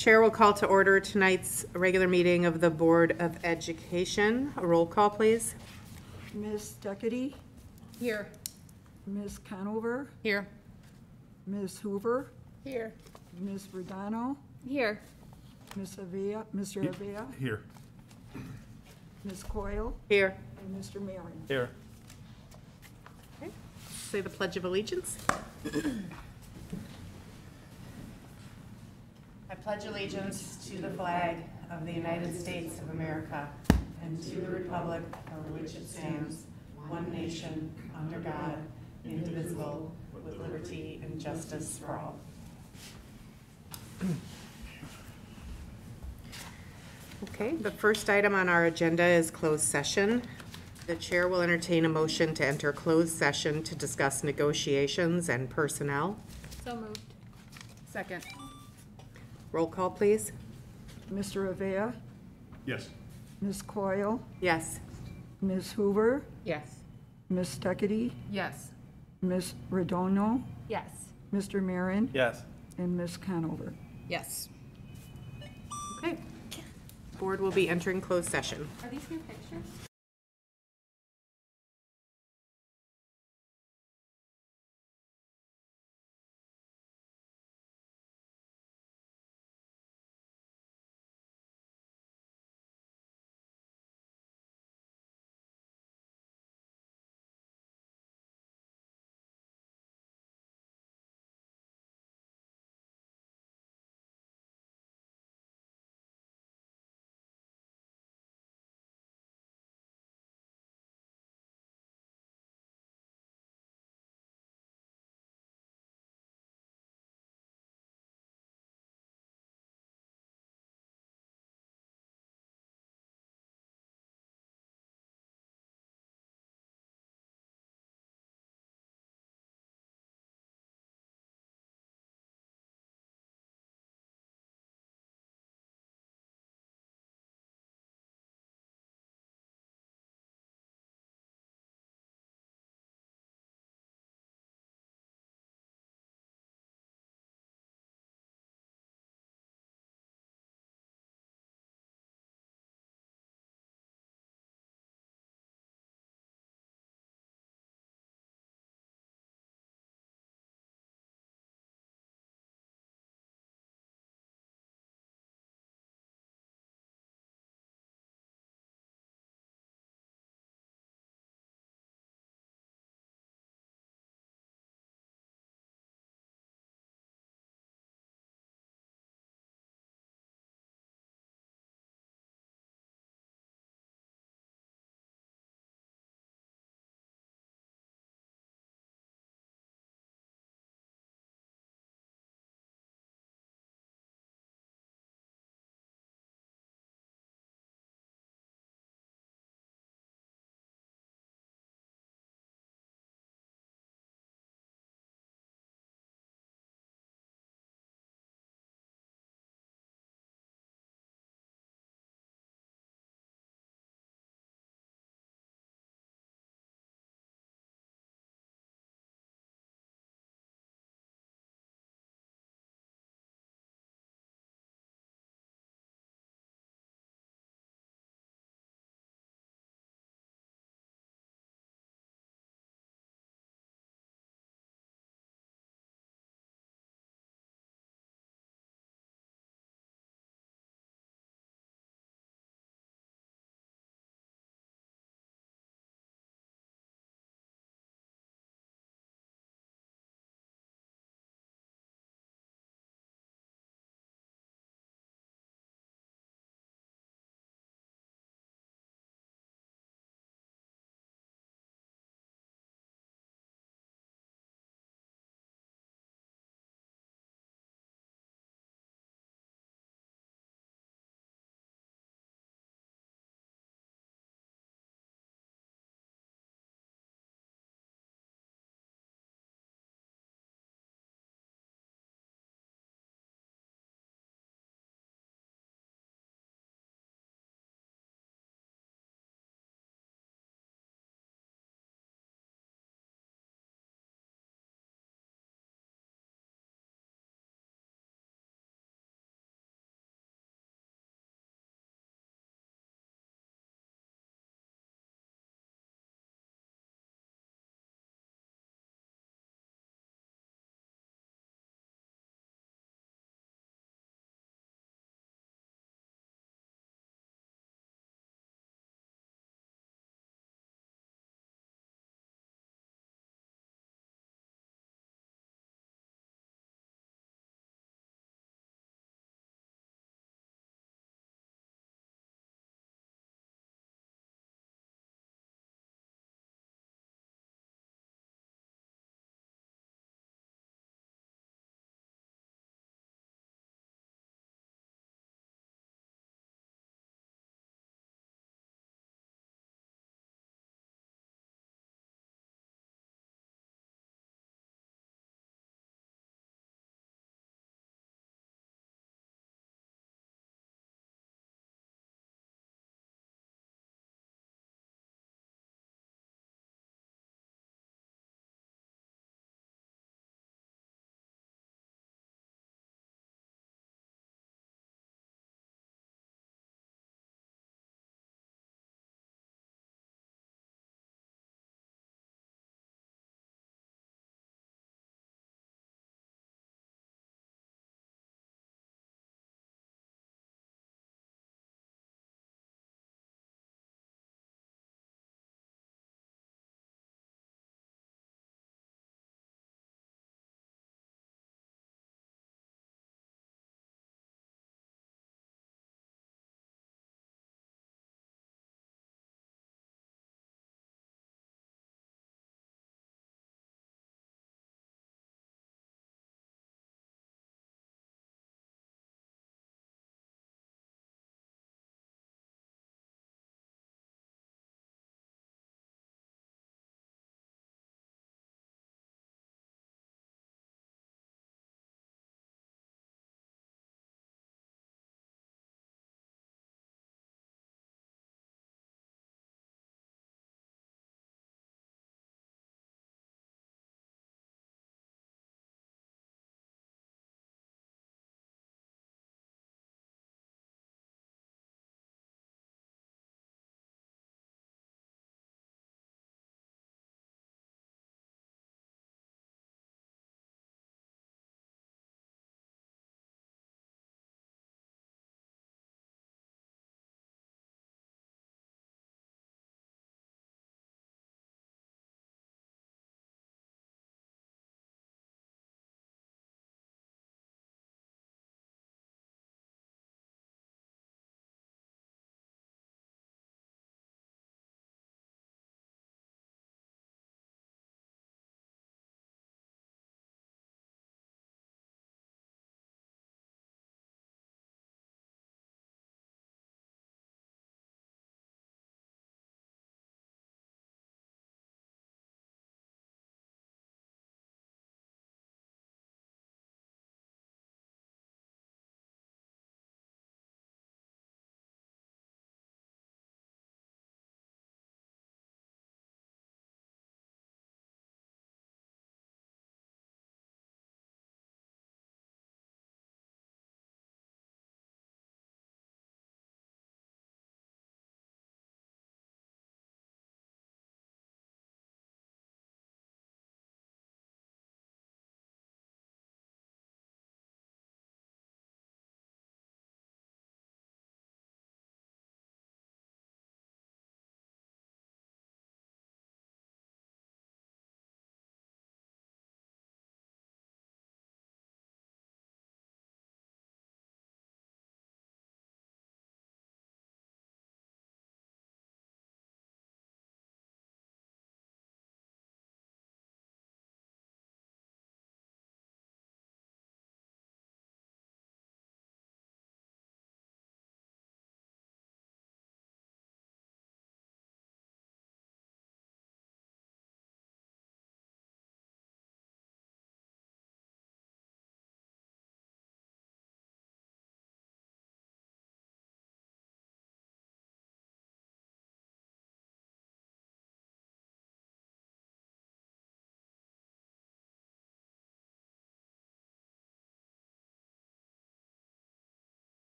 Chair will call to order tonight's regular meeting of the Board of Education. A roll call, please. Ms. Duckety? Here. Ms. Conover? Here. Ms. Hoover? Here. Ms. Verdano? Here. Ms. Avea? Mr. Avea? Here. Ms. Coyle? Here. And Mr. Marion? Here. Okay. Say the Pledge of Allegiance. I pledge allegiance to the flag of the United States of America and to the republic for which it stands, one nation, under God, indivisible, with liberty and justice for all. Okay, the first item on our agenda is closed session. The chair will entertain a motion to enter closed session to discuss negotiations and personnel. So moved. Second. Roll call, please. Mr. Avea? Yes. Ms. Coyle? Yes. Ms. Hoover? Yes. Ms. Duckety? Yes. Ms. Redono? Yes. Mr. Marion? Yes. And Ms. Conover? Yes. Okay. Board will be entering closed session. Are these your pictures?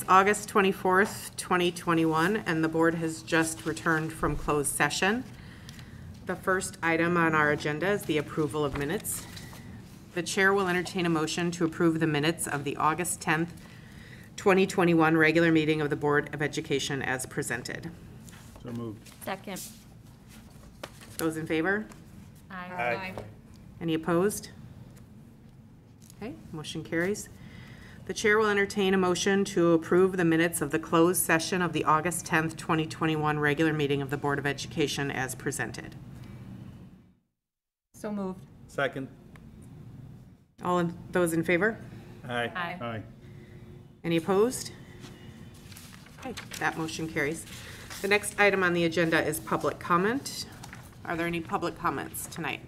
It's August 24th, 2021, and the board has just returned from closed session. The first item on our agenda is the approval of minutes. The chair will entertain a motion to approve the minutes of the August 10th, 2021 regular meeting of the Board of Education as presented. So moved. Second. Those in favor? Aye. Any opposed? Okay, motion carries. The chair will entertain a motion to approve the minutes of the closed session of the August 10th, 2021 regular meeting of the Board of Education as presented. So moved. Second. Those in favor? Aye. Aye. Aye. Any opposed? Okay, that motion carries. The next item on the agenda is public comment. Are there any public comments tonight?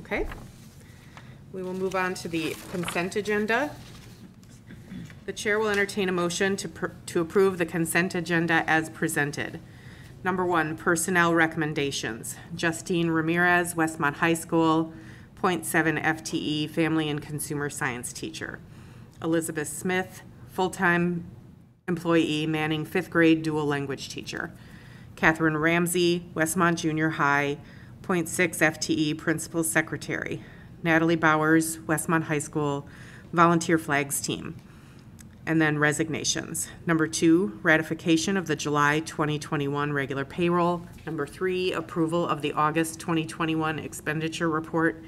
Okay. We will move on to the consent agenda. The chair will entertain a motion to approve the consent agenda as presented. Number 1, personnel recommendations. Justine Ramirez, Westmont High School, 0.7 FTE, Family and Consumer Science teacher. Elizabeth Smith, full-time employee, Manning 5th grade dual language teacher. Catherine Ramsey, Westmont Junior High, 0.6 FTE, principal secretary. Natalie Bowers, Westmont High School, volunteer flags team. And then resignations. Number 2, ratification of the July 2021 regular payroll. Number 3, approval of the August 2021 expenditure report.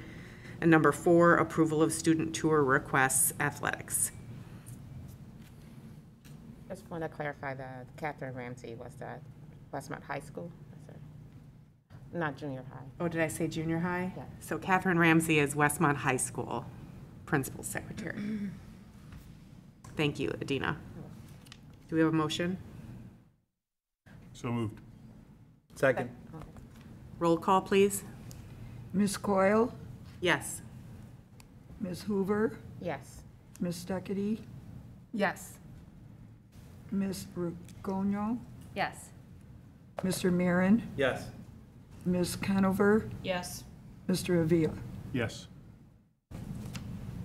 And number 4, approval of student tour requests, athletics. Just want to clarify that Catherine Ramsey was that Westmont High School? Not junior high. Oh, did I say junior high? Yeah. So Catherine Ramsey is Westmont High School principal secretary. Thank you, Adina. Do we have a motion? So moved. Second. Roll call, please. Ms. Coyle, Yes. Ms. Hoover, Yes. Ms. Steckity, Yes. Ms. Rugono, Yes. Mr. Marin, Yes. Ms. Conover, Yes. Mr. Avila. Yes.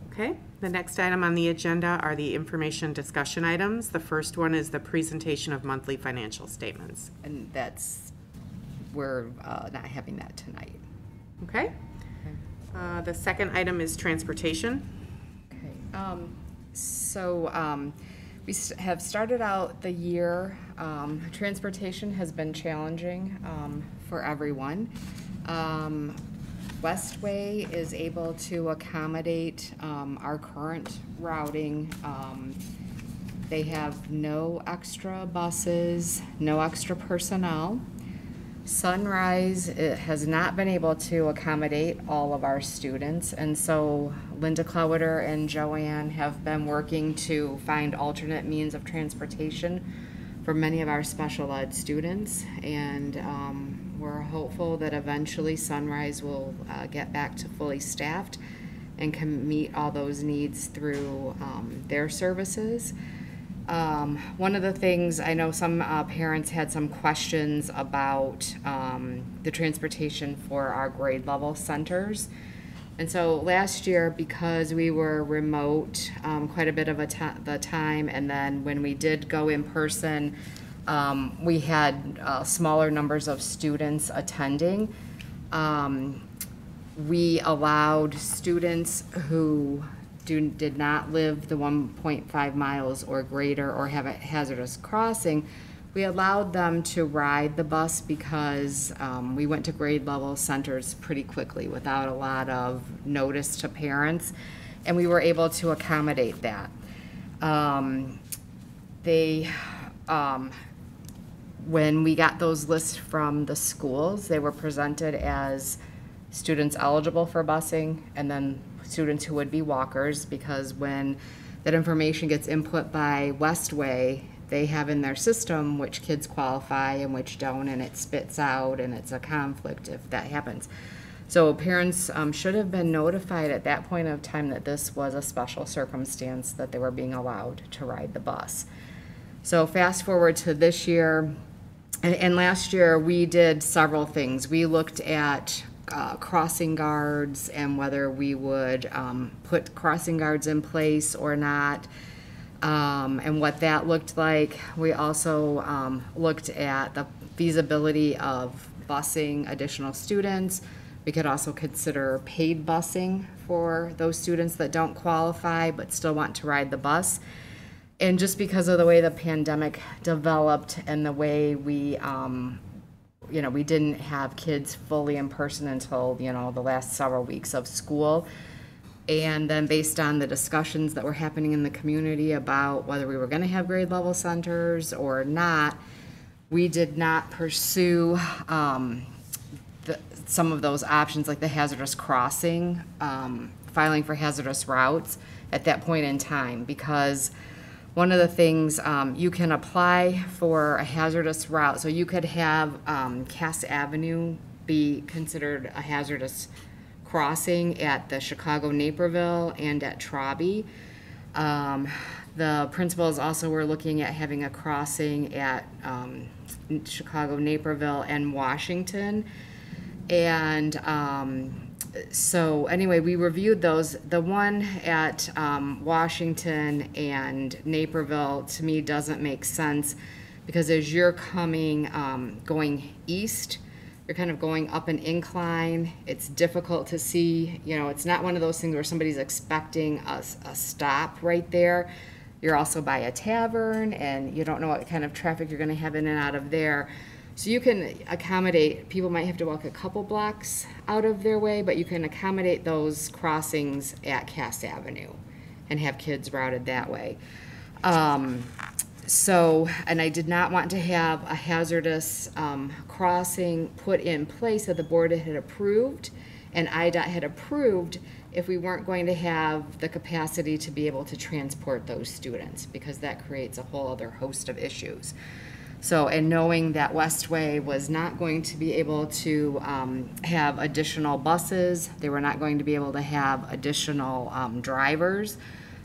Okay, the next item on the agenda are the information discussion items. The first one is the presentation of monthly financial statements. And we're not having that tonight. Okay? The second item is transportation. Okay. We have started out the year, transportation has been challenging for everyone. Westway is able to accommodate our current routing. They have no extra buses, no extra personnel. Sunrise has not been able to accommodate all of our students, and so Linda Clowater and Joanne have been working to find alternate means of transportation for many of our special ed students, and we're hopeful that eventually Sunrise will get back to fully staffed and can meet all those needs through their services. One of the things, I know some parents had some questions about the transportation for our grade level centers. And so last year, because we were remote quite a bit of the time, and then when we did go in person, we had smaller numbers of students attending. We allowed students who did not live the 1.5 miles or greater or have a hazardous crossing, we allowed them to ride the bus because we went to grade level centers pretty quickly without a lot of notice to parents, and we were able to accommodate that. When we got those lists from the schools, they were presented as students eligible for busing and then students who would be walkers, because when that information gets input by Westway, they have in their system which kids qualify and which don't, and it spits out, and it's a conflict if that happens. So parents should have been notified at that point of time that this was a special circumstance, that they were being allowed to ride the bus. So fast forward to this year, and last year we did several things. We looked at crossing guards and whether we would put crossing guards in place or not. And what that looked like, we also looked at the feasibility of busing additional students. We could also consider paid busing for those students that don't qualify but still want to ride the bus. And just because of the way the pandemic developed and the way we, we didn't have kids fully in person until, the last several weeks of school. And then based on the discussions that were happening in the community about whether we were going to have grade level centers or not, we did not pursue some of those options, like the hazardous crossing, filing for hazardous routes at that point in time, because one of the things, you can apply for a hazardous route. So you could have Cass Avenue be considered a hazardous crossing at the Chicago Naperville and at Traube. The principals also were looking at having a crossing at Chicago Naperville and Washington. And so anyway, we reviewed those. The one at Washington and Naperville, to me, doesn't make sense because as you're coming, going east, you're kind of going up an incline. It's difficult to see, it's not one of those things where somebody's expecting a stop right there. You're also by a tavern and you don't know what kind of traffic you're gonna have in and out of there. So you can accommodate, people might have to walk a couple blocks out of their way, but you can accommodate those crossings at Cass Avenue and have kids routed that way. And I did not want to have a hazardous crossing put in place that the board had approved and IDOT had approved if we weren't going to have the capacity to be able to transport those students, because that creates a whole other host of issues. So, and knowing that Westway was not going to be able to have additional buses, they were not going to be able to have additional drivers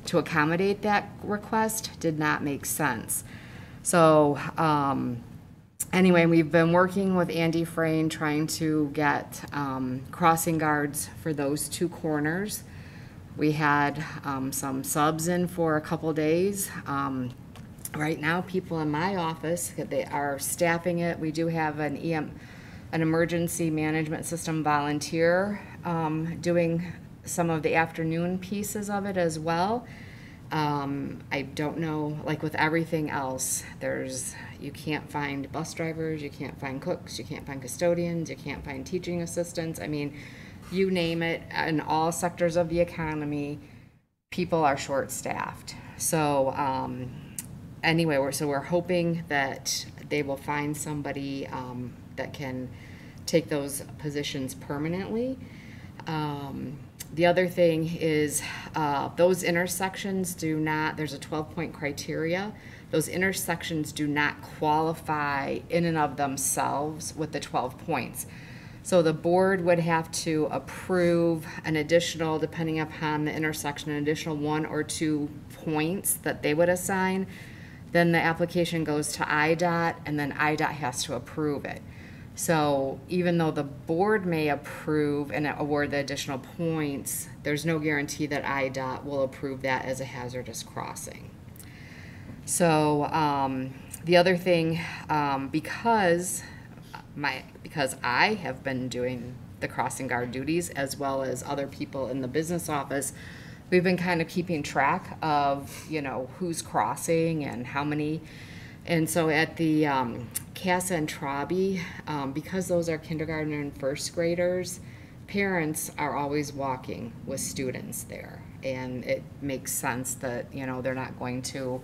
to accommodate that request, did not make sense. So, anyway, we've been working with Andy Frayne trying to get crossing guards for those two corners. We had some subs in for a couple days. Right now, people in my office, they are staffing it. We do have an emergency management system volunteer doing some of the afternoon pieces of it as well. I don't know, like with everything else, you can't find bus drivers, you can't find cooks, you can't find custodians, you can't find teaching assistants. I mean, you name it, in all sectors of the economy, people are short-staffed. So, anyway, we're hoping that they will find somebody that can take those positions permanently. The other thing is those intersections there's a 12-point criteria. Those intersections do not qualify in and of themselves with the 12 points. So the board would have to approve an additional, depending upon the intersection, an additional 1 or 2 points that they would assign. Then the application goes to IDOT, and then IDOT has to approve it. So even though the board may approve and award the additional points, there's no guarantee that IDOT will approve that as a hazardous crossing. So the other thing, because I have been doing the crossing guard duties as well as other people in the business office, we've been kind of keeping track of, who's crossing and how many. And so at the Cass and Traube, because those are kindergarten and first graders, parents are always walking with students there. And it makes sense that, they're not going to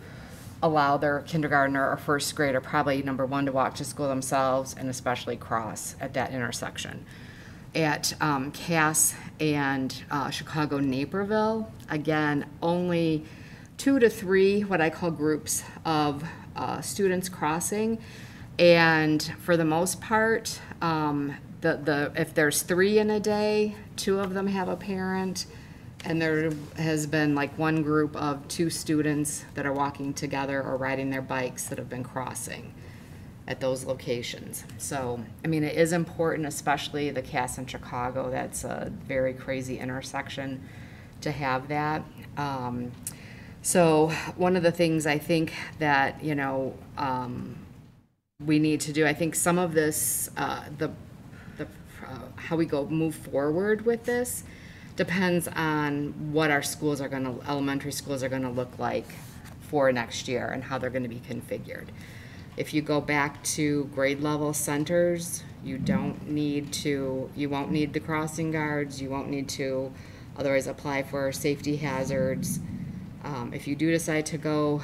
allow their kindergartner or first grader, probably number one, to walk to school themselves and especially cross at that intersection. At Cass and Chicago Naperville, again, only 2 to 3 what I call groups of students crossing, and for the most part, if there's 3 in a day, 2 of them have a parent, and there has been like one group of 2 students that are walking together or riding their bikes that have been crossing at those locations. So, I mean, it is important, especially the Cass in Chicago. That's a very crazy intersection to have that. So one of the things I think that, we need to do, I think some of this, how we move forward with this depends on what our schools are elementary schools are gonna look like for next year and how they're gonna be configured. If you go back to grade level centers, you won't need the crossing guards, you won't need to otherwise apply for safety hazards. If you do decide to go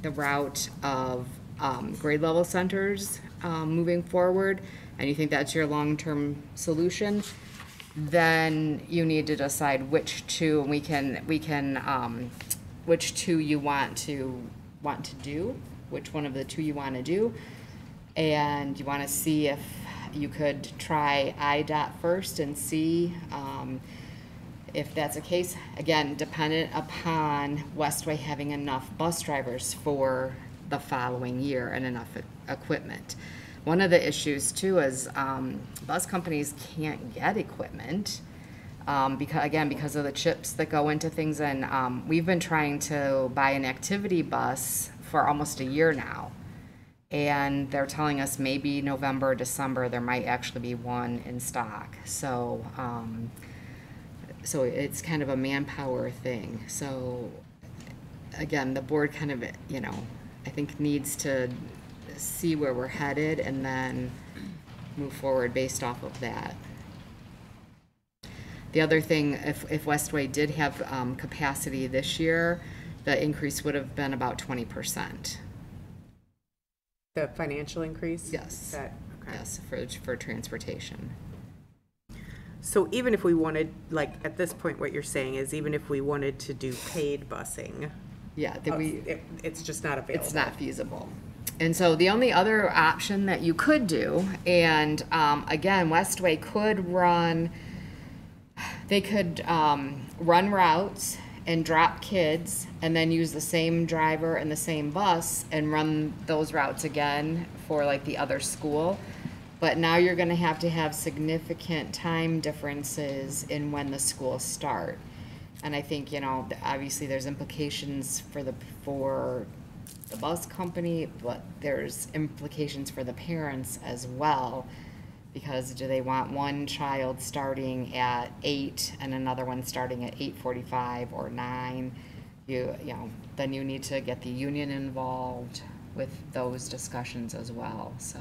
the route of grade level centers moving forward, and you think that's your long-term solution, then you need to decide which two which two you want to do, which one of the two you want to do, and you want to see if you could try IDOT first and see if that's the case. Again, dependent upon Westway having enough bus drivers for the following year and enough equipment. One of the issues too is bus companies can't get equipment because of the chips that go into things, and we've been trying to buy an activity bus for almost a year now, and they're telling us maybe November, December there might actually be one in stock. So so it's kind of a manpower thing. So again, the board kind of, I think needs to see where we're headed and then move forward based off of that. The other thing, if Westway did have capacity this year, the increase would have been about 20%. The financial increase? Yes. Okay. Yes, for transportation. So even if we wanted, like, at this point, what you're saying is even if we wanted to do paid busing, Yeah, it's just not available. it's not feasible. And so the only other option that you could do, and again, Westway could run routes and drop kids and then use the same driver and the same bus and run those routes again for like the other school. But now you're gonna have to have significant time differences in when the schools start. And I think, obviously there's implications for the bus company, but there's implications for the parents as well. Because do they want one child starting at 8 and another one starting at 8:45 or 9? Then you need to get the union involved with those discussions as well. So,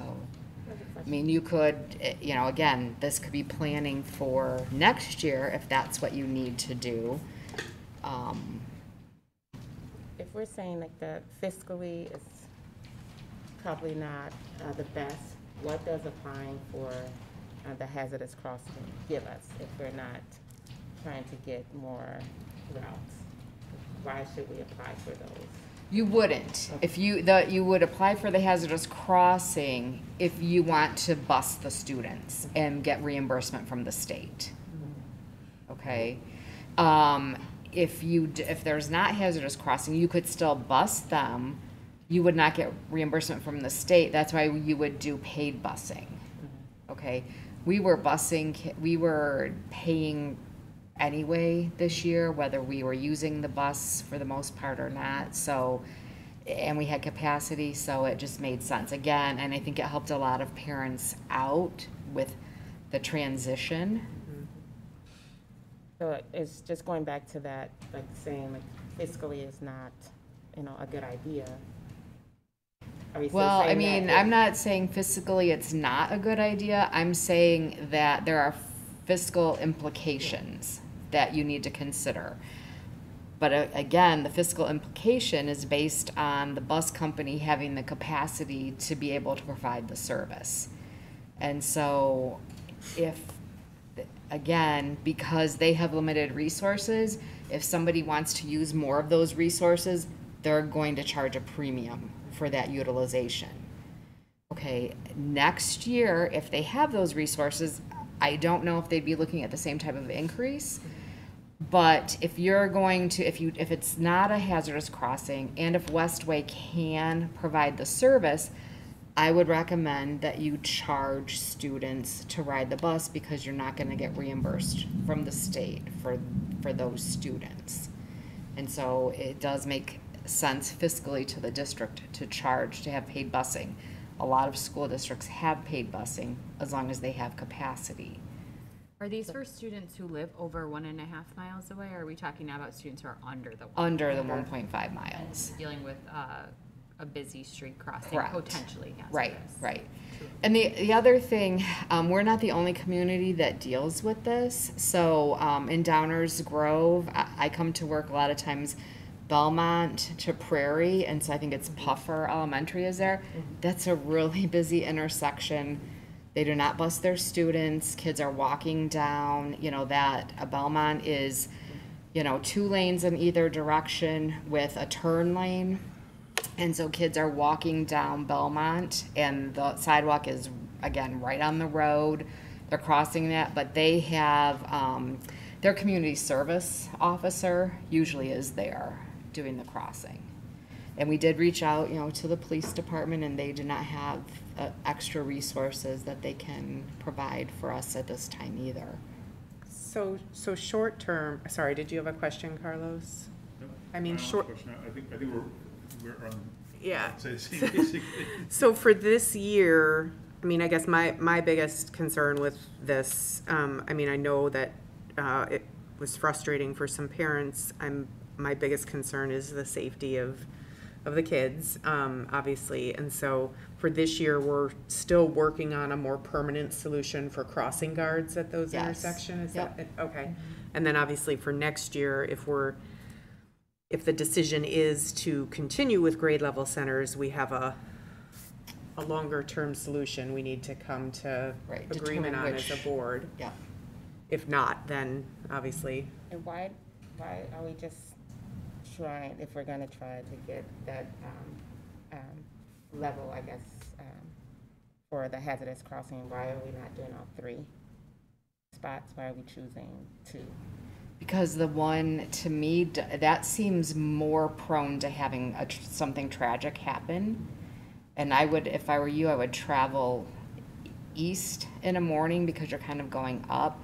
I mean, you could, again, this could be planning for next year if that's what you need to do. If we're saying like the fiscally is probably not the best, what does applying for the hazardous crossing give us if we're not trying to get more routes? Why should we apply for those? You wouldn't. If you would apply for the hazardous crossing if you want to bus the students and get reimbursement from the state. Okay. If there's not hazardous crossing, you could still bus them. You would not get reimbursement from the state. That's why you would do paid busing. Okay. We were paying anyway this year, whether we were using the bus for the most part or not. So, and we had capacity, so it just made sense. Again, and I think it helped a lot of parents out with the transition. So it's just going back to that, like saying like fiscally is not, a good idea. Well, I mean, I'm not saying fiscally it's not a good idea. I'm saying that there are fiscal implications that you need to consider. But again, the fiscal implication is based on the bus company having the capacity to be able to provide the service. And so again, because they have limited resources, if somebody wants to use more of those resources, they're going to charge a premium for that utilization. Okay, next year, if they have those resources, I don't know if they'd be looking at the same type of increase. But if you're going to, if it's not a hazardous crossing, and if Westway can provide the service, I would recommend that you charge students to ride the bus because you're not going to get reimbursed from the state for those students. And so it does make sense fiscally to the district to charge, to have paid busing. A lot of school districts have paid busing as long as they have capacity. Are these for students who live over 1.5 miles away, or are we talking about students who are under the? Under the 1.5 miles. Dealing with a busy street crossing, Correct. potentially hazardous. Right, right. And the other thing, we're not the only community that deals with this. So in Downers Grove, I come to work a lot of times Belmont to Prairie, and so I think it's Puffer Elementary is there. That's a really busy intersection. They do not bus their students. Kids are walking down, you know, that Belmont is, you know, 2 lanes in either direction with a turn lane. And so kids are walking down Belmont, and the sidewalk is, again, right on the road. They're crossing that, but they have, their community service officer usually is there doing the crossing. And we did reach out, you know, to the police department, and they do not have extra resources that they can provide for us at this time either. So short term, sorry, did you have a question, Carlos? I mean, short. I think we're on. Yeah. Basically. So for this year, I mean, I guess my biggest concern with this, I mean, I know that it was frustrating for some parents. My biggest concern is the safety of the kids, obviously. And so for this year, we're still working on a more permanent solution for crossing guards at those Yes. intersections. Is Yep. that okay? And then obviously for next year, if the decision is to continue with grade level centers, we have a longer term solution we need to come to Right, agreement on determine as which- a board. Yeah. If not, then obviously, And why are we just trying, if we're gonna try to get that, level, I guess, for the hazardous crossing, why are we not doing all 3 spots? Why are we choosing 2? Because the one, to me, that seems more prone to having something tragic happen. And I would, if I were you, I would travel east in the morning because you're kind of going up.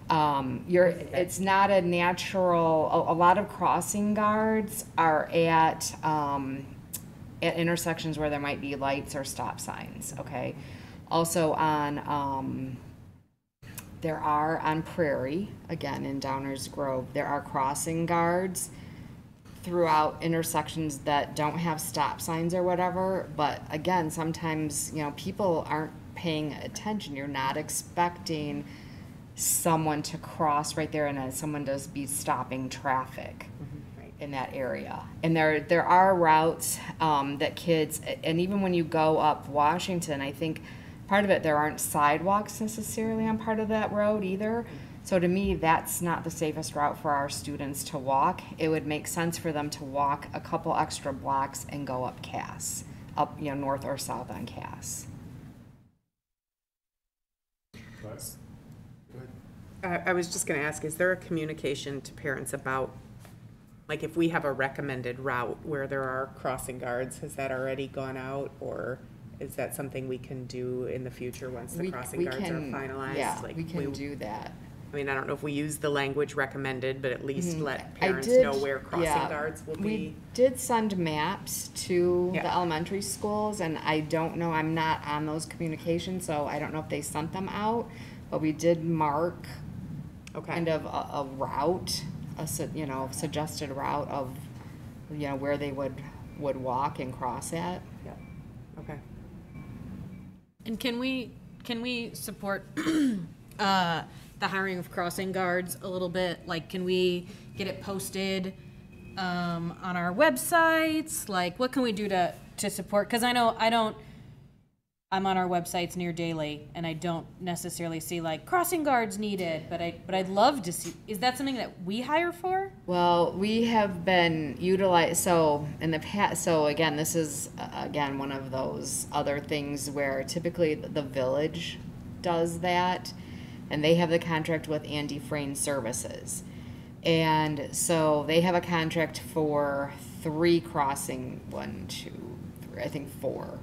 It's not a natural, a lot of crossing guards are at intersections where there might be lights or stop signs, okay? Also there are on Prairie, again in Downers Grove, there are crossing guards throughout intersections that don't have stop signs or whatever, but again, sometimes, you know, people aren't paying attention. You're not expecting someone to cross right there and someone does be stopping traffic in that area. And there are routes that kids, and even when you go up Washington, I think part of it, there aren't sidewalks necessarily on part of that road either. So to me, that's not the safest route for our students to walk. It would make sense for them to walk a couple extra blocks and go up Cass, up, you know, north or south on Cass. I was just gonna ask, is there a communication to parents about, like, if we have a recommended route where there are crossing guards, has that already gone out, or is that something we can do in the future once the crossing guards are finalized? Yeah, Like, we can do that. I mean, I don't know if we use the language recommended, but at least let parents did- know where crossing yeah. guards will We be. did send maps to Yeah. the elementary schools, and I don't know, I'm not on those communications, so I don't know if they sent them out, but we did mark kind Okay, of a route, suggested route of, you know, where they would walk and cross at. yeah, okay. And can we support the hiring of crossing guards a little bit? Like, can we get it posted on our websites? Like, what can we do to support? Because I know I'm on our websites near daily, and I don't necessarily see like crossing guards needed, but I'd love to see. Is that something that we hire for? Well, we have been utilized, so in the past, so again, this is, again, one of those other things where typically the village does that, and they have the contract with Andy Frayne Services. And so they have a contract for 3 crossing, 1, 2, 3, I think 4.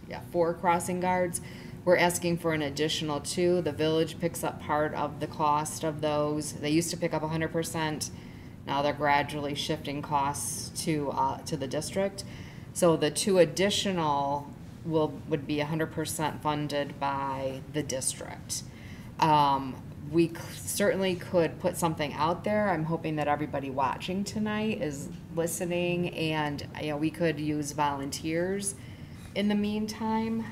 Yeah, 4 crossing guards. We're asking for an additional 2. The village picks up part of the cost of those. They used to pick up 100%. Now they're gradually shifting costs to the district. So the 2 additional would be 100% funded by the district. We certainly could put something out there. I'm hoping that everybody watching tonight is listening, and we could use volunteers in the meantime,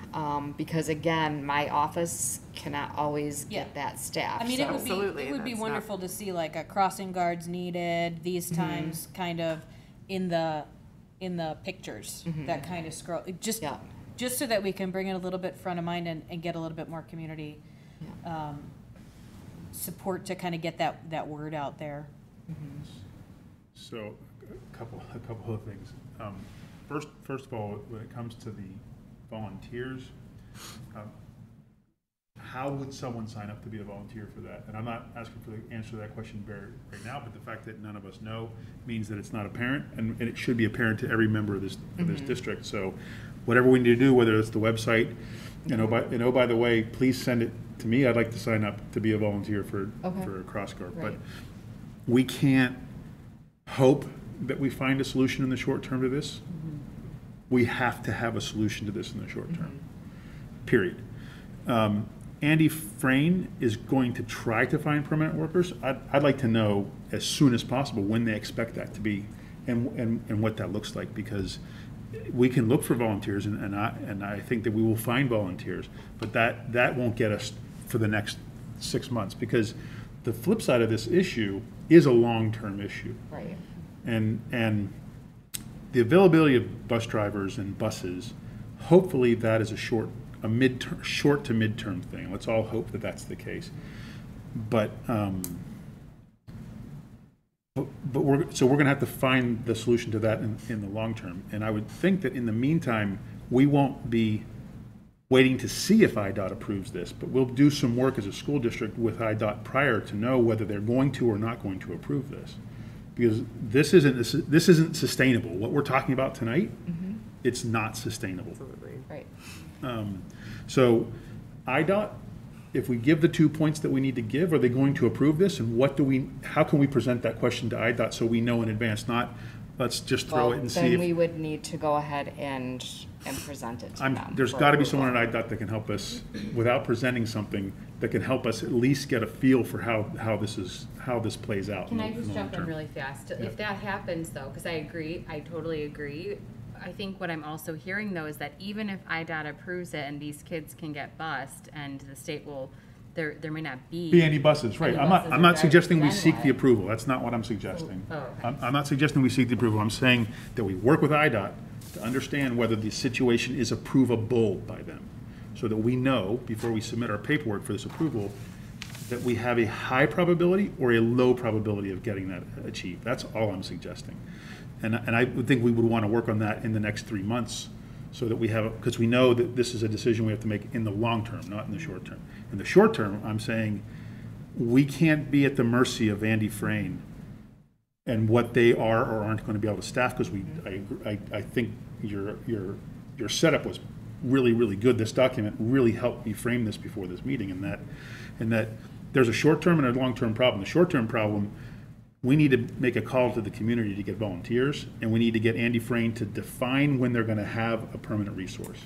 because again, my office cannot always Yeah. get that staff. I mean, so- Absolutely, it would be that's not- wonderful to see like a crossing guards needed, these times kind of in the pictures, that kind of scroll, just Yeah. so that we can bring it a little bit front of mind and get a little bit more community support to kind of get that word out there. So, a couple of things. First of all, when it comes to the volunteers, how would someone sign up to be a volunteer for that? And I'm not asking for the answer to that question right now, but the fact that none of us know means that it's not apparent, and it should be apparent to every member of this district. So, whatever we need to do, whether it's the website, by the way, please send it to me. I'd like to sign up to be a volunteer for a cross guard. Right. But we can't hope that we find a solution in the short term to this. We have to have a solution to this in the short term, period. Andy Frayne is going to try to find permanent workers. I'd like to know as soon as possible when they expect that to be and what that looks like, because we can look for volunteers and I think that we will find volunteers, but that won't get us for the next 6 months, because the flip side of this issue is a long-term issue. Right. And the availability of bus drivers and buses, hopefully that is a short to midterm thing. Let's all hope that that's the case. But we're going to have to find the solution to that in the long term. And I would think that in the meantime, we won't be waiting to see if IDOT approves this, but we'll do some work as a school district with IDOT prior to know whether they're going to or not going to approve this. Because this isn't sustainable. What we're talking about tonight, it's not sustainable. Absolutely. Right. So IDOT, if we give the 2 points that we need to give, are they going to approve this? And how can we present that question to IDOT so we know in advance, not let's just throw it and see then if. we would need to go ahead and present it to them. There's for got to be approval. someone at IDOT that can help us, without presenting something, that can help us at least get a feel for how this plays out. Can I in the just long jump in term. really fast? Yeah. If that happens though, because I totally agree. I think what I'm also hearing though is that even if IDOT approves it and these kids can get bused and the state will, there may not Be any buses, right? Any I'm buses not are suggesting we driving seek the anyway. approval. That's not what I'm suggesting. Oh, okay. I'm not suggesting we seek the approval. I'm saying that we work with IDOT to understand whether the situation is approvable by them, so that we know before we submit our paperwork for this approval that we have a high probability or a low probability of getting that achieved. That's all I'm suggesting. And I would think we would want to work on that in the next 3 months, so that we have, because we know that this is a decision we have to make in the long term, not in the short term. In the short term, I'm saying we can't be at the mercy of Andy Frayne and what they are or aren't going to be able to staff, because I think your setup was really, really good. This document really helped me frame this before this meeting, and that there's a short-term and a long-term problem. The short-term problem, we need to make a call to the community to get volunteers, and we need to get Andy Frayne to define when they're going to have a permanent resource.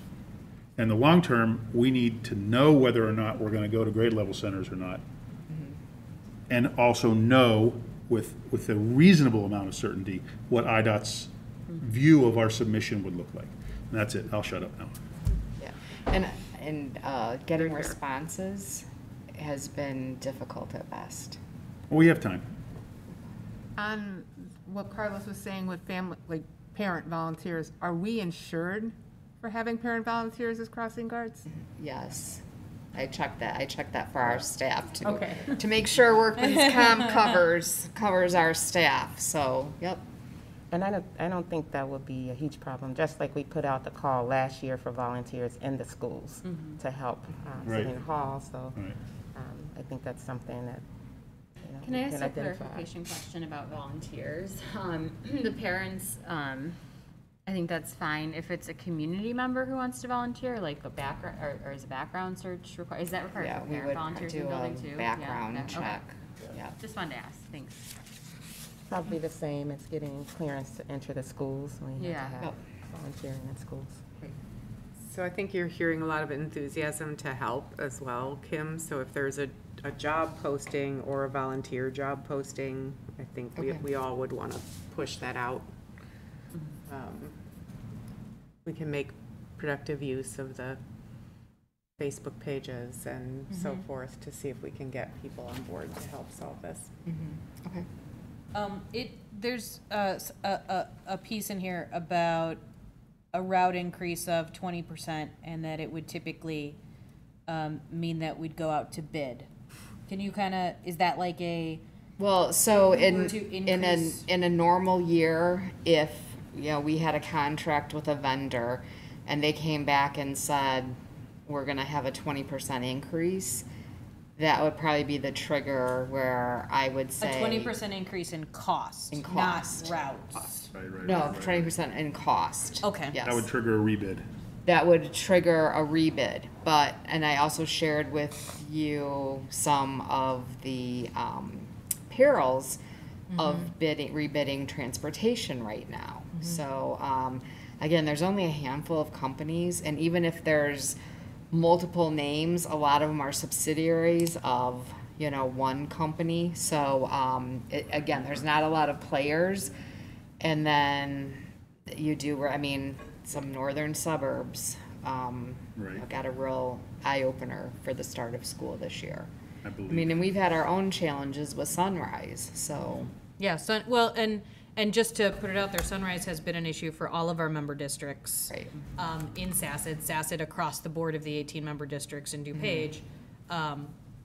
And the long term, we need to know whether or not we're going to go to grade level centers or not. And also know with a reasonable amount of certainty what IDOT's view of our submission would look like. And that's it. I'll shut up now. Yeah, and getting responses has been difficult at best. Well, we have time. On what Carlos was saying with family, like parent volunteers, are we insured for having parent volunteers as crossing guards? Yes, I checked that for our staff too. Okay. To make sure workman's comp covers our staff, so, yep. And I don't think that would be a huge problem, just like we put out the call last year for volunteers in the schools to help Right. sit in hall, so Right. I think that's something that, Can we I ask a identify. clarification question about volunteers? The parents, I think that's fine. If it's a community member who wants to volunteer, like a background, or is a background search required? Is that required Yeah, for we parent would volunteers in do the building a too? background Yeah, okay. check, yeah. Just wanted to ask, thanks. Probably the same, it's getting clearance to enter the schools, we have to Yeah. have volunteering in schools. So I think you're hearing a lot of enthusiasm to help as well, Kim. So if there's a job posting or a volunteer job posting, I think Okay. we all would want to push that out. We can make productive use of the Facebook pages and so forth to see if we can get people on board to help solve this. Okay. There's a piece in here about a route increase of 20% and that it would typically mean that we'd go out to bid. Can you is that like a, Well, so To in increase- a normal year, if, we had a contract with a vendor and they came back and said, we're gonna have a 20% increase, that would probably be the trigger where I would a say. 20% increase in cost? In cost. Not routes? No, 20% in cost. Okay. Yes. That would trigger a rebid. That would trigger a rebid, and I also shared with you some of the perils of rebidding transportation right now. So, again, there's only a handful of companies, and even if there's multiple names, a lot of them are subsidiaries of, one company. So, again, there's not a lot of players. And then you do, some northern suburbs Right. got a real eye-opener for the start of school this year. I I believe. mean, and we've had our own challenges with Sunrise, so. Yeah, and just to put it out there, Sunrise has been an issue for all of our member districts. Right. In SACID across the board of the 18 member districts in DuPage.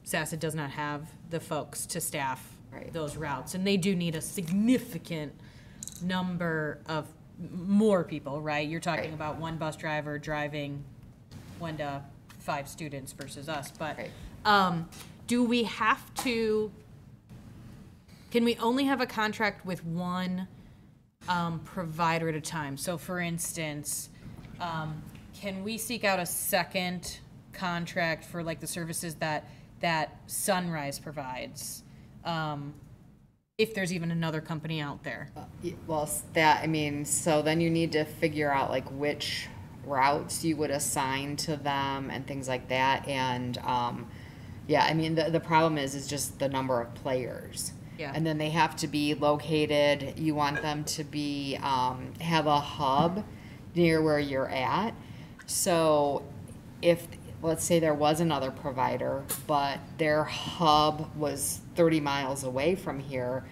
SACID does not have the folks to staff Right. those routes, and they do need a significant number of more people, right? You're talking Right. about one bus driver driving 1 to 5 students versus us, but, Right. do we have to, can we only have a contract with one provider at a time? So for instance, can we seek out a second contract for like the services that Sunrise provides? If there's even another company out there. Well, so then you need to figure out like which routes you would assign to them and things like that. And, the problem is just the number of players. Yeah. And then they have to be located, you want them to be, have a hub near where you're at. So if, let's say there was another provider, but their hub was 30 miles away from here,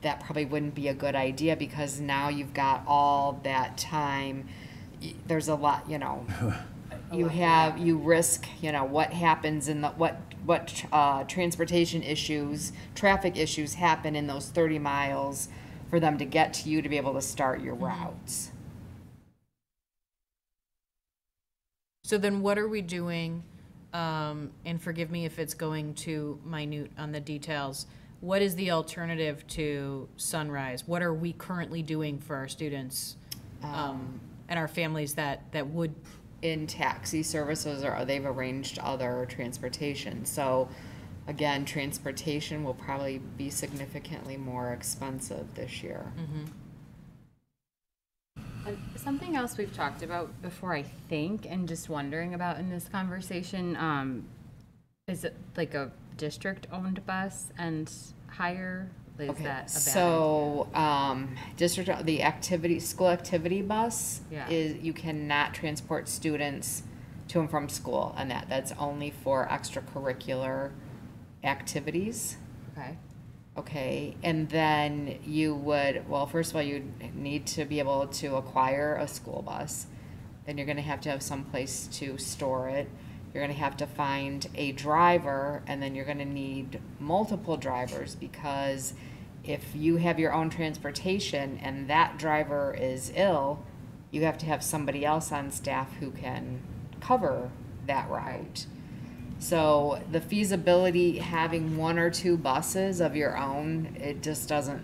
that probably wouldn't be a good idea because now you've got all that time. There's a lot, you risk, what happens in what transportation issues, traffic issues happen in those 30 miles for them to get to you to be able to start your routes. So then what are we doing, and forgive me if it's going too minute on the details, what is the alternative to Sunrise? What are we currently doing for our students and our families that would? In taxi services, or they've arranged other transportation. So again, transportation will probably be significantly more expensive this year. And something else we've talked about before, I think, and just wondering about in this conversation, is it like a district-owned bus and hire? Is Okay, that a bad idea? so, school activity bus Yeah. is, you cannot transport students to and from school, and that's only for extracurricular activities. Okay. Okay, and then you would, well, first of all, you'd need to be able to acquire a school bus. Then you're gonna have to have some place to store it. You're gonna have to find a driver, and then you're gonna need multiple drivers, because if you have your own transportation and that driver is ill, you have to have somebody else on staff who can cover that route. So the feasibility, having 1 or 2 buses of your own, it doesn't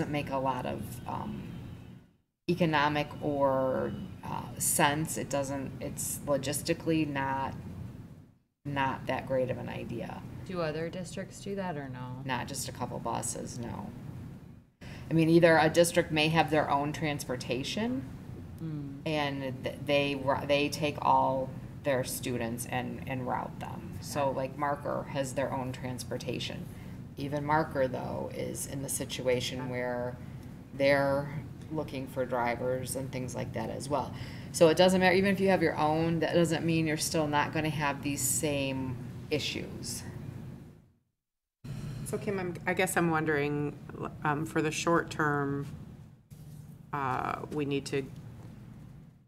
make a lot of economic or sense. It's logistically not that great of an idea. Do other districts do that or no? Not just a couple buses, no. I mean, either a district may have their own transportation, and they take all their students and route them. So like Marker has their own transportation. Even Marker, though, is in the situation where they're looking for drivers and things like that as well. So it doesn't matter, even if you have your own, that doesn't mean you're still not going to have these same issues. So Kim, I guess I'm wondering, for the short term,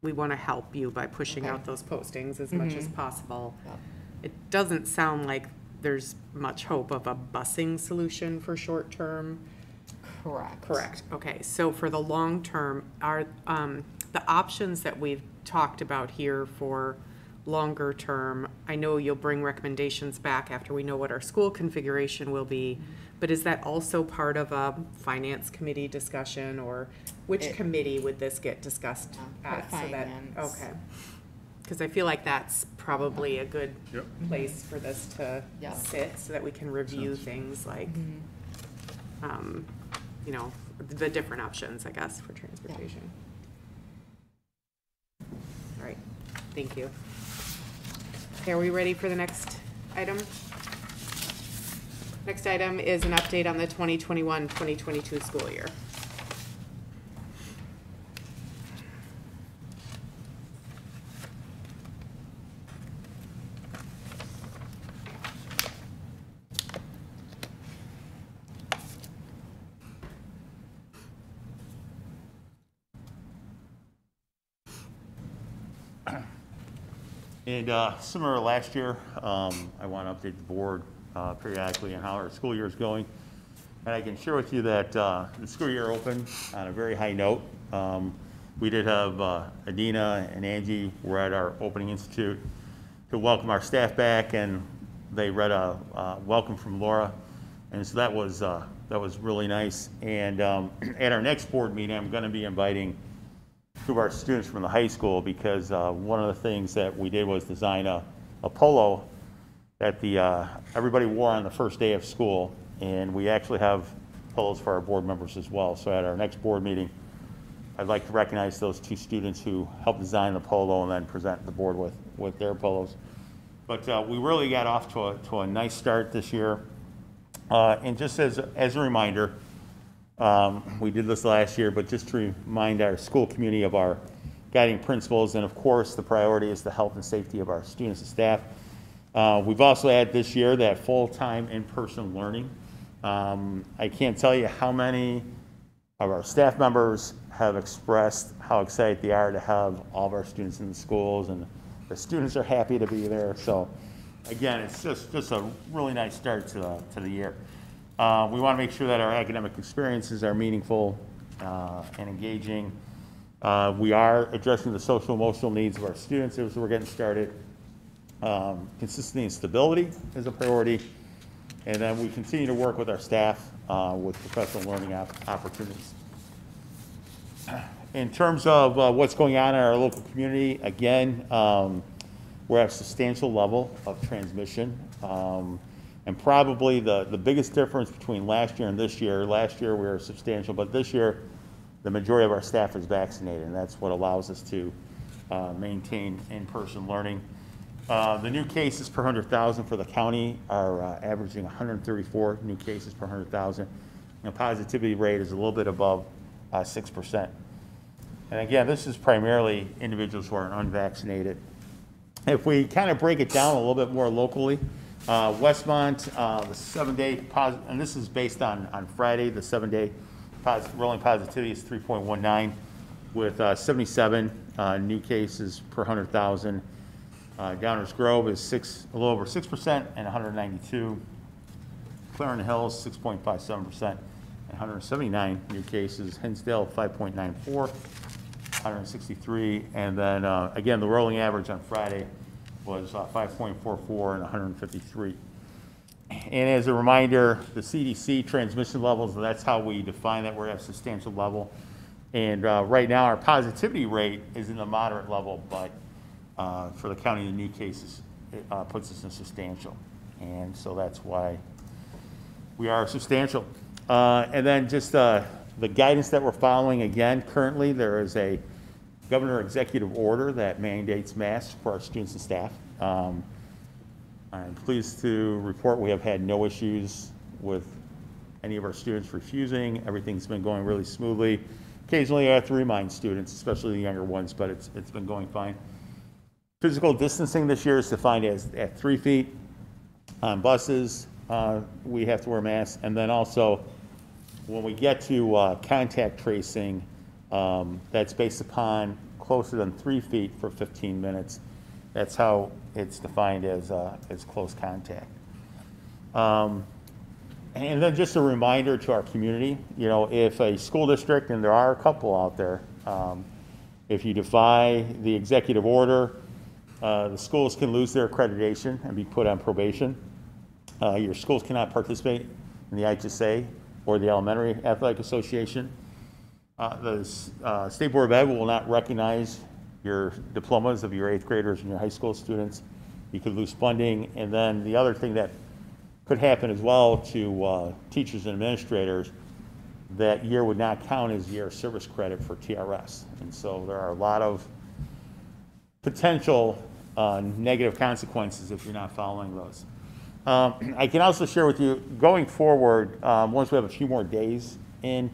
we want to help you by pushing out those postings as much as possible. Yep. It doesn't sound like there's much hope of a busing solution for short term. Correct. Correct. Okay, so for the long term, are the options that we've talked about here for longer term, I know you'll bring recommendations back after we know what our school configuration will be, but is that also part of a finance committee discussion, or which committee would this get discussed at? Finance. Okay. Because I feel like that's probably a good Yep. place for this to Yeah. sit, so that we can review things like, you know, the different options, I guess, for transportation. All right, thank you. Okay, are we ready for the next item? Next item is an update on the 2021-2022 school year. And similar to last year, I want to update the board periodically on how our school year is going. And I can share with you that the school year opened on a very high note. We did have Adina and Angie were at our opening institute to welcome our staff back, and they read a welcome from Laura, and so that was really nice. And at our next board meeting, I'm going to be inviting two of our students from the high school, because one of the things that we did was design a polo that everybody wore on the first day of school, and we actually have polos for our board members as well. So at our next board meeting, I'd like to recognize those two students who helped design the polo and then present the board with their polos. But we really got off to a nice start this year. And just as a reminder, we did this last year, but just to remind our school community of our guiding principles, and of course the priority is the health and safety of our students and staff. We've also added this year that full-time in-person learning. I can't tell you how many of our staff members have expressed how excited they are to have all of our students in the schools, and the students are happy to be there. So again, it's just a really nice start to the year. We want to make sure that our academic experiences are meaningful and engaging. We are addressing the social emotional needs of our students as we're getting started. Consistency and stability is a priority. And then we continue to work with our staff with professional learning opportunities. In terms of what's going on in our local community, again, we're at a substantial level of transmission. And probably the biggest difference between last year and this year, last year we were substantial, but this year the majority of our staff is vaccinated, and that's what allows us to maintain in-person learning. The new cases per 100,000 for the county are averaging 134 new cases per 100,000. And the positivity rate is a little bit above 6%. And again, this is primarily individuals who are unvaccinated. If we kind of break it down a little bit more locally, Westmont, the 7-day positive, and this is based on Friday, the 7-day rolling positivity is 3.19 with 77 new cases per 100,000. Downers Grove is a little over 6% and 192. Clarendon Hills 6.57% and 179 new cases. Hinsdale 5.94, 163, and then again the rolling average on Friday was 5.44 and 153. And as a reminder, the CDC transmission levels, that's how we define that we're at a substantial level. And right now our positivity rate is in the moderate level, but for the county, the new cases, it puts us in substantial. And so that's why we are substantial. And then just The guidance that we're following, again, currently, there is a governor executive order that mandates masks for our students and staff. I'm pleased to report we have had no issues with any of our students refusing. Everything's been going really smoothly. Occasionally, I have to remind students, especially the younger ones, but it's been going fine. Physical distancing this year is defined as at 3 feet. On buses, we have to wear masks. And then also, when we get to contact tracing, that's based upon closer than 3 feet for 15 minutes. That's how it's defined as close contact. And then just a reminder to our community, you know, if a school district, and there are a couple out there, if you defy the executive order, the schools can lose their accreditation and be put on probation. Your schools cannot participate in the IHSA or the Elementary Athletic Association. The State Board of Ed will not recognize your diplomas of your 8th graders and your high school students. You could lose funding. And then the other thing that could happen as well to teachers and administrators, that year would not count as year of service credit for TRS. And so there are a lot of potential negative consequences if you're not following those. I can also share with you, going forward, once we have a few more days in,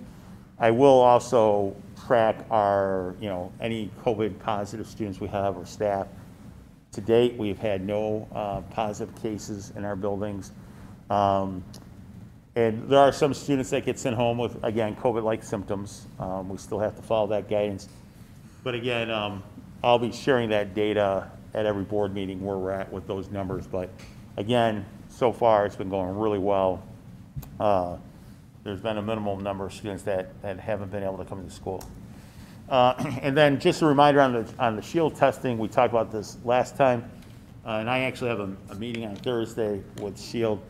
I will also track our, you know, any COVID positive students we have or staff. To date, we've had no positive cases in our buildings. And there are some students that get sent home with, again, COVID-like symptoms. We still have to follow that guidance. But again, I'll be sharing that data at every board meeting where we're at with those numbers. But again, so far it's been going really well. There's been a minimal number of students that haven't been able to come to school. And then just a reminder on the shield testing, we talked about this last time, and I actually have a meeting on Thursday with shield.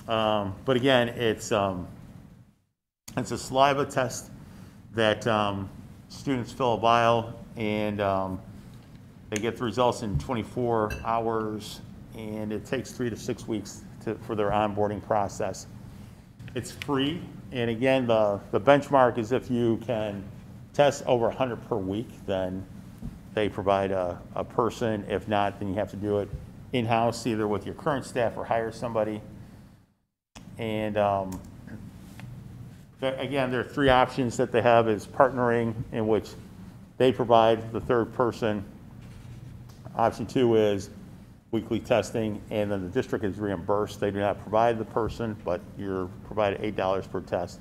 But again, it's a saliva test that students fill a vial, and they get the results in 24 hours, and it takes 3 to 6 weeks for their onboarding process. It's free, and again, the benchmark is if you can test over 100 per week, then they provide a person. If not, then you have to do it in-house, either with your current staff or hire somebody. And again, there are 3 options that they have: is partnering, in which they provide the third person. Option 2 is weekly testing, and then the district is reimbursed. They do not provide the person, but you're provided $8 per test.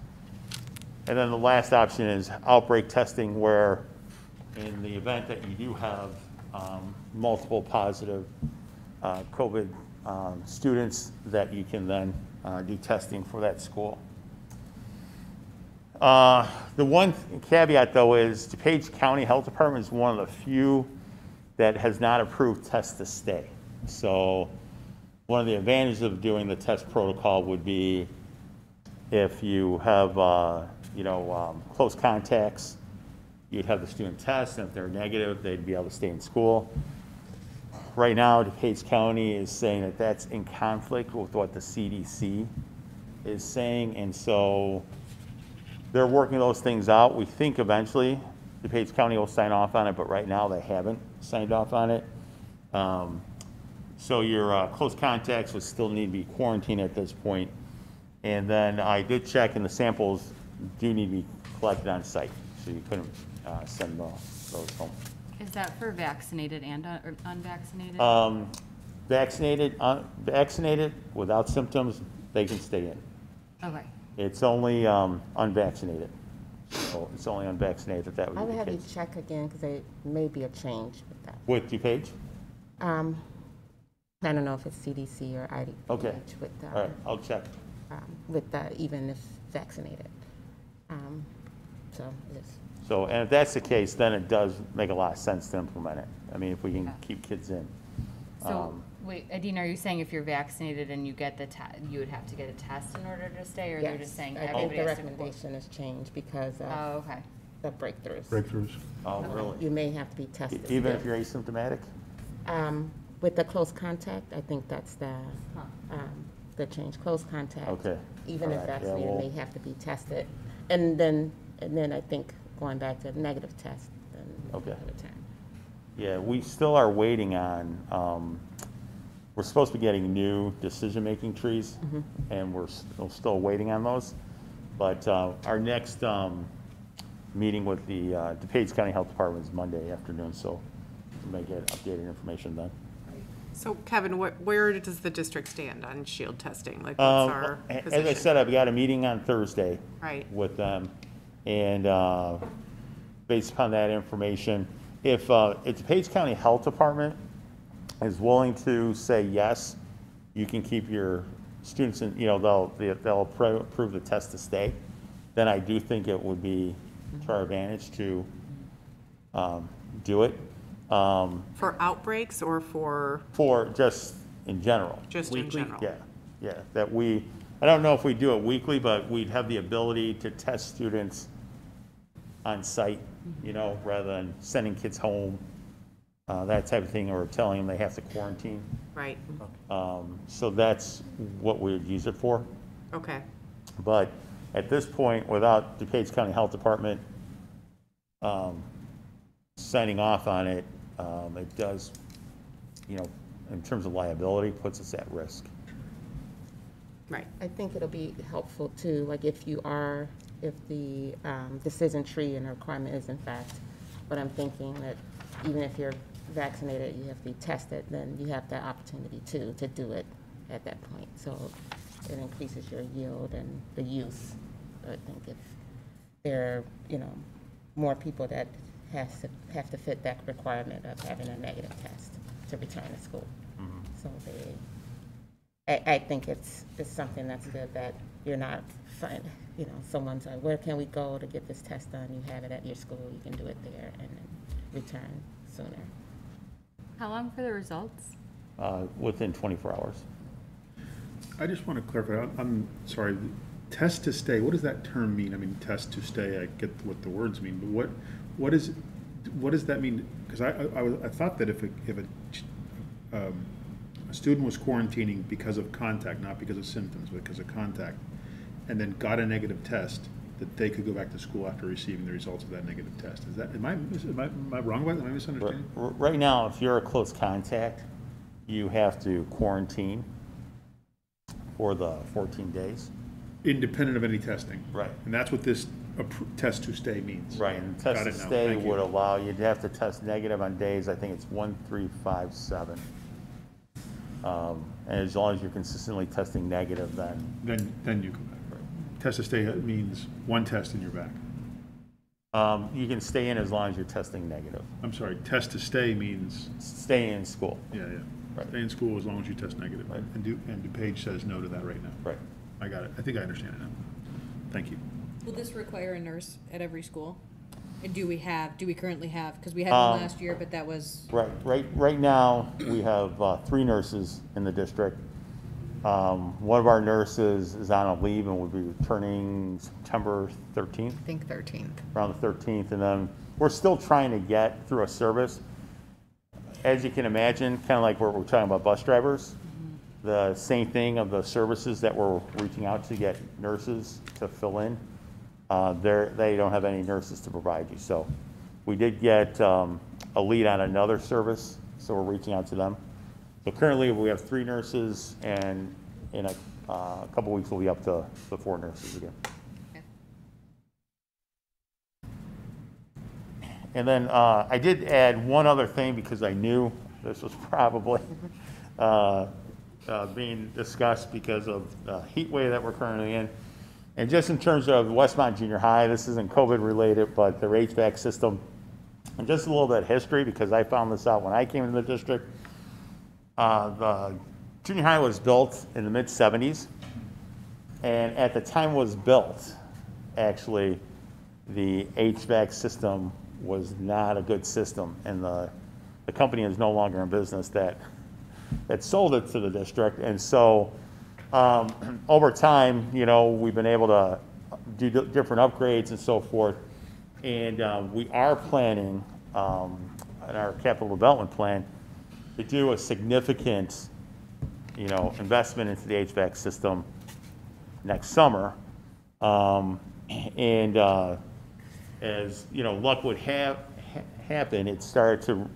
And then the last option is outbreak testing, where in the event that you do have multiple positive COVID students, that you can then do testing for that school. The one caveat, though, is DuPage County Health Department is one of the few that has not approved test to stay. So one of the advantages of doing the test protocol would be if you have close contacts, you'd have the student test, and if they're negative, they'd be able to stay in school. Right now, DuPage County is saying that that's in conflict with what the CDC is saying, and so they're working those things out. We think eventually DuPage County will sign off on it, but right now they haven't signed off on it. So your close contacts would still need to be quarantined at this point. And then I did check, and the samples do need to be collected on site, so you couldn't send those home. Is that for vaccinated and unvaccinated? Vaccinated without symptoms, they can stay in. Okay. It's only unvaccinated. So it's only unvaccinated that would I be would the have you case. check again, because there may be a change with that. With DuPage? I don't know if it's CDC or IDH Okay. with All right, I'll check. even if vaccinated. So yes. So, and if that's the case, then it does make a lot of sense to implement it. I mean, if we can Yeah. keep kids in. So, wait, Adina, are you saying if you're vaccinated and you get the test, you would have to get a test in order to stay, or they're just saying I think everybody the has to? recommendation has changed because of Oh, okay. the breakthroughs. Breakthroughs. Oh, really? You may have to be tested. Even if you're asymptomatic? With the close contact, I think that's the change, close contact. Okay. Even All if right. Yeah, vaccinated, well- may have to be tested. And then I think going back to negative test, then Okay. have a 10. Yeah, we still are waiting on, we're supposed to be getting new decision-making trees, and we're still waiting on those. But our next meeting with the DuPage County Health Department is Monday afternoon, so we may get updated information then. So Kevin, where does the district stand on shield testing? Like, what's our As position? I said, I've got a meeting on Thursday Right. with them, and based upon that information, if DuPage County Health Department is willing to say yes, you can keep your students in, they'll approve the test to stay, then I do think it would be to our advantage to do it. For outbreaks or for For just in general. just in general? Yeah, I don't know if we do it weekly, but we'd have the ability to test students on site, rather than sending kids home, that type of thing, or telling them they have to quarantine. Right, So that's what we would use it for. okay. But at this point, without DuPage County Health Department signing off on it, it does, in terms of liability, puts us at risk. Right, I think it'll be helpful too, like if the decision tree and the requirement is in fact what I'm thinking, that even if you're vaccinated, you have to be tested, then you have that opportunity too, to do it at that point. So it increases your yield and the use. So I think if there are, more people that have to fit that requirement of having a negative test to return to school. So I think it's something that's good, that you're not someone's like, where can we go to get this test done? You have it at your school, you can do it there and then return sooner. How long for the results? Within 24 hours. I just want to clarify, I'm sorry, test to stay, what does that term mean? I mean, test to stay, I get what the words mean, but what does that mean? Because I thought that if a student was quarantining because of contact, not because of symptoms, but because of contact, and then got a negative test, that they could go back to school after receiving the results of that negative test. Is that, am I wrong about that? Am I misunderstanding? Right now, if you're a close contact, you have to quarantine for the 14 days. Independent of any testing? Right. And that's what this test to stay means? Right, and Got test it to now. stay Thank you. would allow you to have to test negative on days, I think it's 1, 3, 5, 7. And as long as you're consistently testing negative, Then you come back. Test to stay means one test and you're back. you can stay in as long as you're testing negative. I'm sorry, test to stay means, Stay in school. yeah. Right. Stay in school as long as you test negative. Right. And DuPage says no to that right now. Right. I got it. I think I understand it now. Thank you. Will this require a nurse at every school? And do we currently have, because we had one last year, but that was, Right now, we have 3 nurses in the district. One of our nurses is on a leave and will be returning September 13th, I think 13th. around the 13th. And then we're still trying to get through a service. As you can imagine, kind of like what we're talking about bus drivers, the same thing of the services that we're reaching out to get nurses to fill in. They don't have any nurses to provide you. So we did get a lead on another service, so we're reaching out to them. So currently we have 3 nurses, and in a couple weeks we'll be up to 4 nurses again. And then I did add one other thing because I knew this was probably being discussed because of the heat wave that we're currently in. And just in terms of Westmont Junior High, this isn't COVID related, but their HVAC system, and just a little bit of history because I found this out when I came into the district. The junior high was built in the mid-70s, and at the time it was built, actually, the HVAC system was not a good system, and the company is no longer in business that sold it to the district. And so over time, we've been able to do different upgrades and so forth, and we are planning in our capital development plan to do a significant investment into the HVAC system next summer. And as, luck would happen, it started to,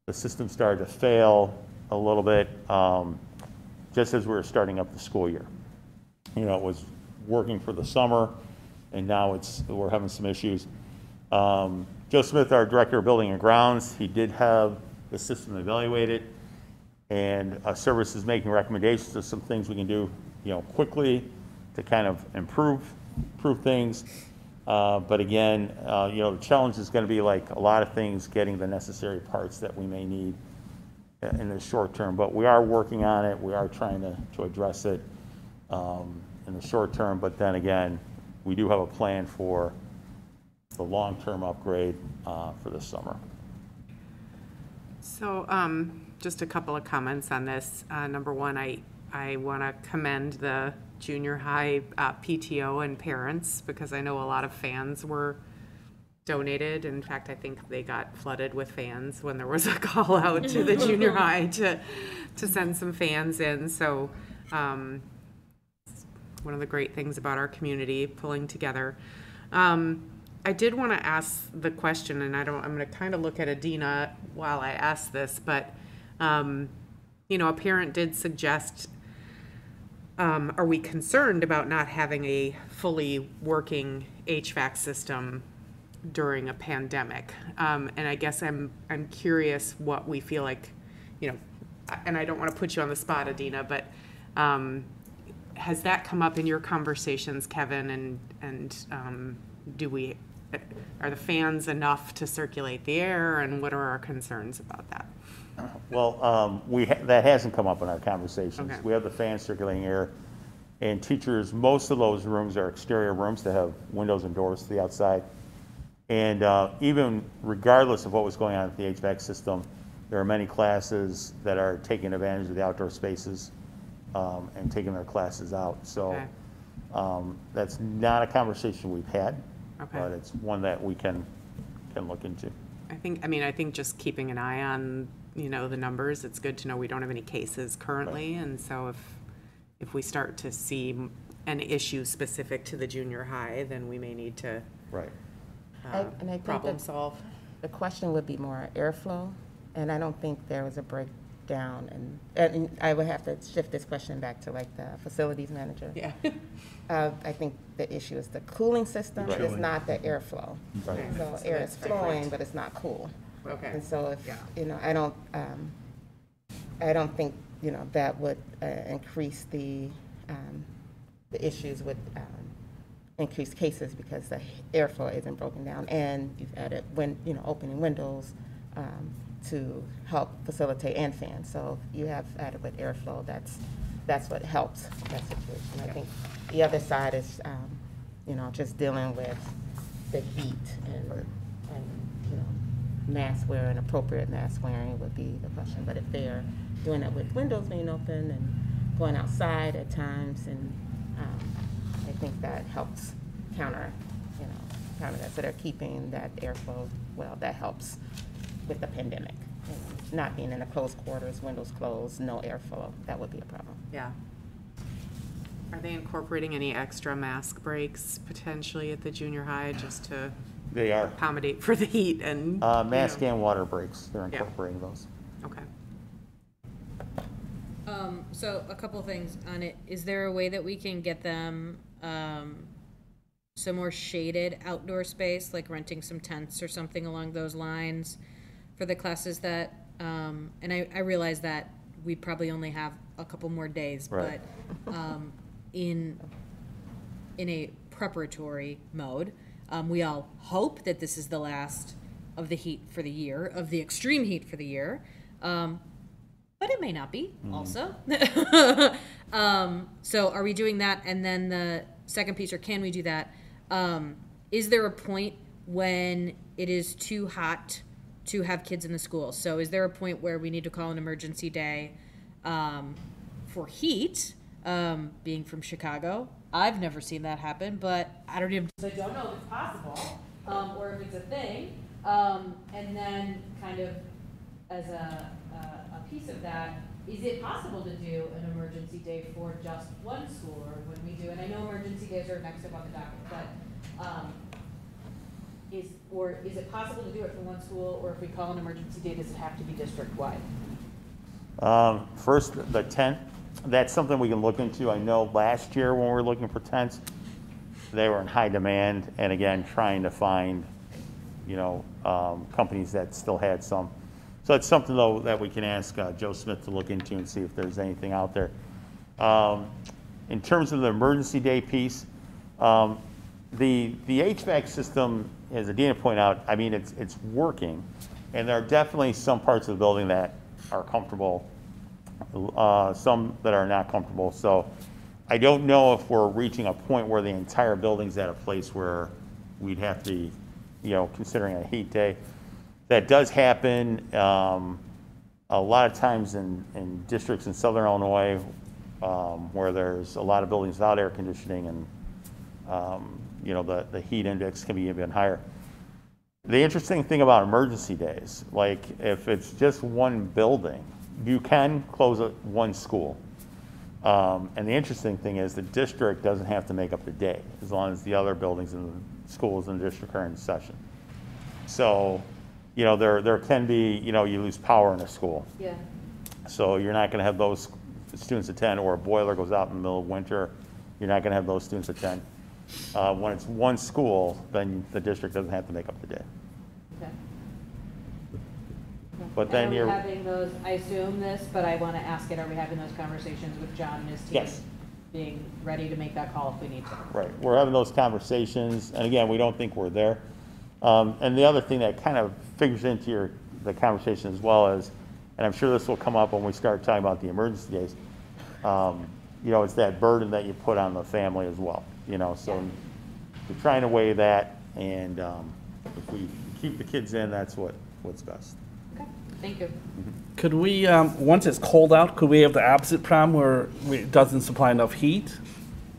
the system started to fail a little bit just as we were starting up the school year. It was working for the summer, and now we're having some issues. Joe Smith, our Director of Building and Grounds, he did have the system evaluated, and service is making recommendations of some things we can do, quickly to kind of improve things. But again, the challenge is going to be, like a lot of things, getting the necessary parts that we may need in the short term. But we are working on it. We are trying to address it in the short term. But then again, we do have a plan for the long-term upgrade for this summer. So just a couple of comments on this. Number one, I want to commend the junior high PTO and parents, because I know a lot of fans were donated. In fact, I think they got flooded with fans when there was a call out to the junior high to send some fans in. So one of the great things about our community pulling together. I did want to ask the question, and I'm going to kind of look at Adina while I ask this, but a parent did suggest, are we concerned about not having a fully working HVAC system during a pandemic? And I guess I'm curious what we feel like, and I don't want to put you on the spot, Adina, but has that come up in your conversations, Kevin? And are the fans enough to circulate the air, and what are our concerns about that? Well, that hasn't come up in our conversations. Okay. We have the fans circulating air, and teachers, most of those rooms are exterior rooms that have windows and doors to the outside. And even regardless of what was going on with the HVAC system, there are many classes that are taking advantage of the outdoor spaces and taking their classes out. So Okay. That's not a conversation we've had, Okay. but it's one that we can look into. I think just keeping an eye on, the numbers, it's good to know we don't have any cases currently. Right. And so if we start to see an issue specific to the junior high, then we may need to Right. And I think problem that solve. the question would be more airflow, and I don't think there was a breakdown. And I would have to shift this question back to like the facilities manager. Yeah. I think the issue is the cooling system, Right. it's not the airflow. Right. So air is flowing, but it's not cool. Okay. And so if, I don't think, that would increase the issues with increased cases, because the airflow isn't broken down, and you've added opening windows to help facilitate, and fans. So if you have adequate airflow, that's what helps that situation. I think the other side is, just dealing with the heat and mask wearing, appropriate mask wearing would be the question. But if they're doing it with windows being open and going outside at times, and I think that helps counter that. So they're keeping that airflow, that helps with the pandemic. Not being in the closed quarters, windows closed, no airflow, that would be a problem. Yeah. Are they incorporating any extra mask breaks potentially at the junior high, just to They are. accommodate for the heat and? Mask and water breaks, they're Yeah. incorporating those. Okay. So a couple things on it. Is there a way that we can get them some more shaded outdoor space, like renting some tents or something along those lines for the classes that, and I realize that we probably only have a couple more days, Right. but in a preparatory mode, we all hope that this is the last of the heat for the year, of the extreme heat for the year. But it may not be also. So are we doing that? And then the second piece, or can we do that? Is there a point when it is too hot to have kids in the school? So is there a point where we need to call an emergency day for heat? Being from Chicago, I've never seen that happen, but I don't know if it's possible, or if it's a thing. And then kind of as a piece of that, is it possible to do an emergency day for just one school, or when we do, and I know emergency days are next up on the docket, but, is it possible to do it for one school, or if we call an emergency day, does it have to be district-wide? First, the tent, that's something we can look into. I know last year when we were looking for tents, they were in high demand, and again, trying to find, companies that still had some. So it's something, though, that we can ask Joe Smith to look into and see if there's anything out there. In terms of the emergency day piece, the HVAC system, as Adina pointed out, I mean, it's working, and there are definitely some parts of the building that are comfortable, some that are not comfortable. So I don't know if we're reaching a point where the entire building's at a place where we'd have to be, considering a heat day. That does happen a lot of times in districts in Southern Illinois where there's a lot of buildings without air conditioning, and the heat index can be even higher. The interesting thing about emergency days, like if it's just one building, you can close one school. And the interesting thing is the district doesn't have to make up the day as long as the other buildings and the schools in the district are in session. So, there can be, you lose power in a school. Yeah. So you're not going to have those students attend, or a boiler goes out in the middle of winter, you're not going to have those students attend. When it's one school, then the district doesn't have to make up the day. Okay. But then are we having those, I assume this, but I want to ask it, are we having those conversations with John and his team? Yes. Being ready to make that call if we need to? Right, we're having those conversations, and again, we don't think we're there. And the other thing that kind of figures into the conversation as well is, and I'm sure this will come up when we start talking about the emergency days, it's that burden that you put on the family as well. So we're trying to weigh that, and if we keep the kids in, that's what's best. Okay, thank you. Could we, once it's cold out, could we have the opposite problem where it doesn't supply enough heat?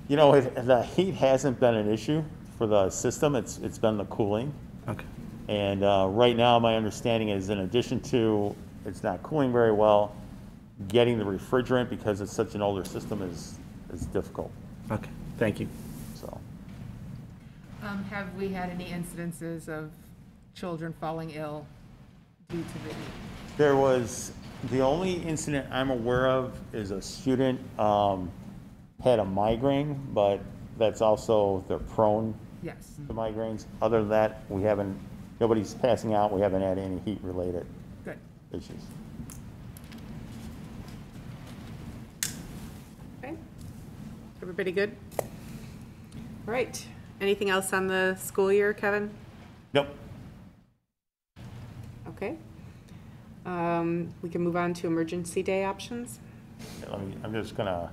The heat hasn't been an issue for the system. It's been the cooling. Okay. And right now, my understanding is, in addition to it's not cooling very well, getting the refrigerant, because it's such an older system, is difficult. Okay, thank you. So. Have we had any incidences of children falling ill due to the heat? There was, the only incident I'm aware of is a student had a migraine, but that's also, they're prone Yes. to migraines. Other than that, nobody's passing out. We haven't had any heat-related Good. issues. Okay. Everybody good? All right. Anything else on the school year, Kevin? Nope. Okay. We can move on to emergency day options. Yeah, I'm just gonna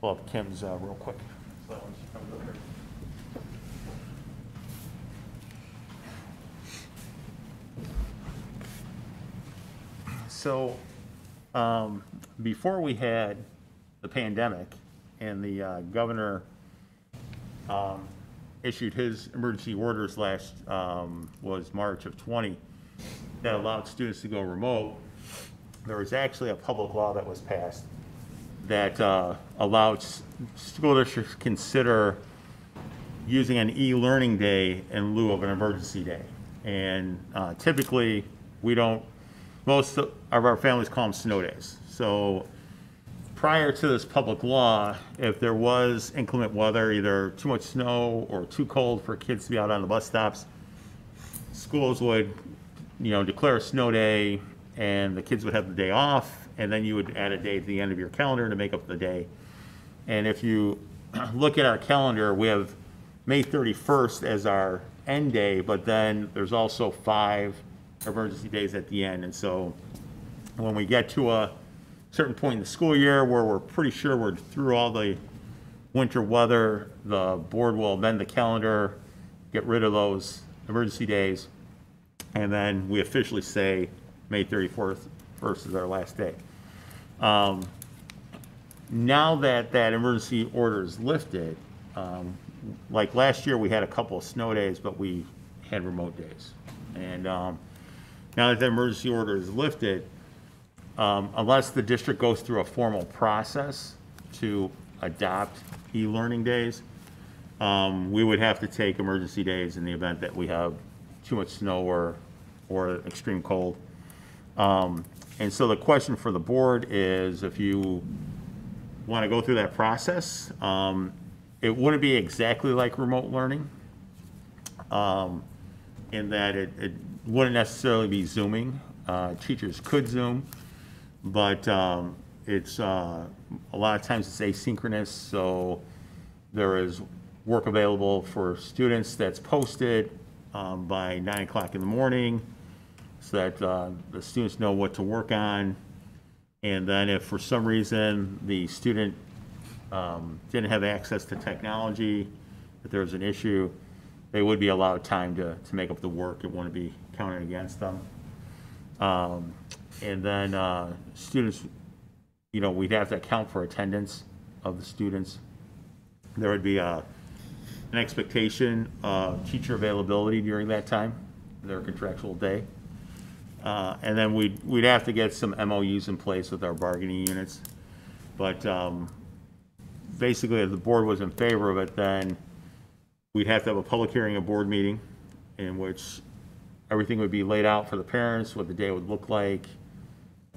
pull up Kim's real quick. So when she comes up here. So, before we had the pandemic and the governor issued his emergency orders was March of 20, that allowed students to go remote, there was actually a public law that was passed that allowed school districts to consider using an e-learning day in lieu of an emergency day. And typically, most of our families call them snow days. So prior to this public law, if there was inclement weather, either too much snow or too cold for kids to be out on the bus stops, schools would, declare a snow day, and the kids would have the day off, and then you would add a day at the end of your calendar to make up the day. And if you look at our calendar, we have May 31st as our end day, but then there's also 5 emergency days at the end. And so when we get to a certain point in the school year where we're pretty sure we're through all the winter weather, the board will amend the calendar, get rid of those emergency days, and then we officially say May 31st is our last day. Now that that emergency order is lifted, like last year we had a couple of snow days, but we had remote days. And now that the emergency order is lifted, unless the district goes through a formal process to adopt e-learning days, we would have to take emergency days in the event that we have too much snow or extreme cold. And so the question for the board is, if you want to go through that process, it wouldn't be exactly like remote learning, in that it wouldn't necessarily be Zooming. Teachers could Zoom, but it's a lot of times it's asynchronous, so there is work available for students that's posted by 9 o'clock in the morning, so that the students know what to work on. And then if for some reason the student didn't have access to technology, if there was an issue, they would be allowed time to make up the work. It wouldn't be counted against them. And then students, we'd have to account for attendance of the students. There would be an expectation of teacher availability during that time, their contractual day. And then we'd have to get some MOUs in place with our bargaining units. But basically, if the board was in favor of it, then we'd have to have a public hearing, a board meeting, in which everything would be laid out for the parents, what the day would look like,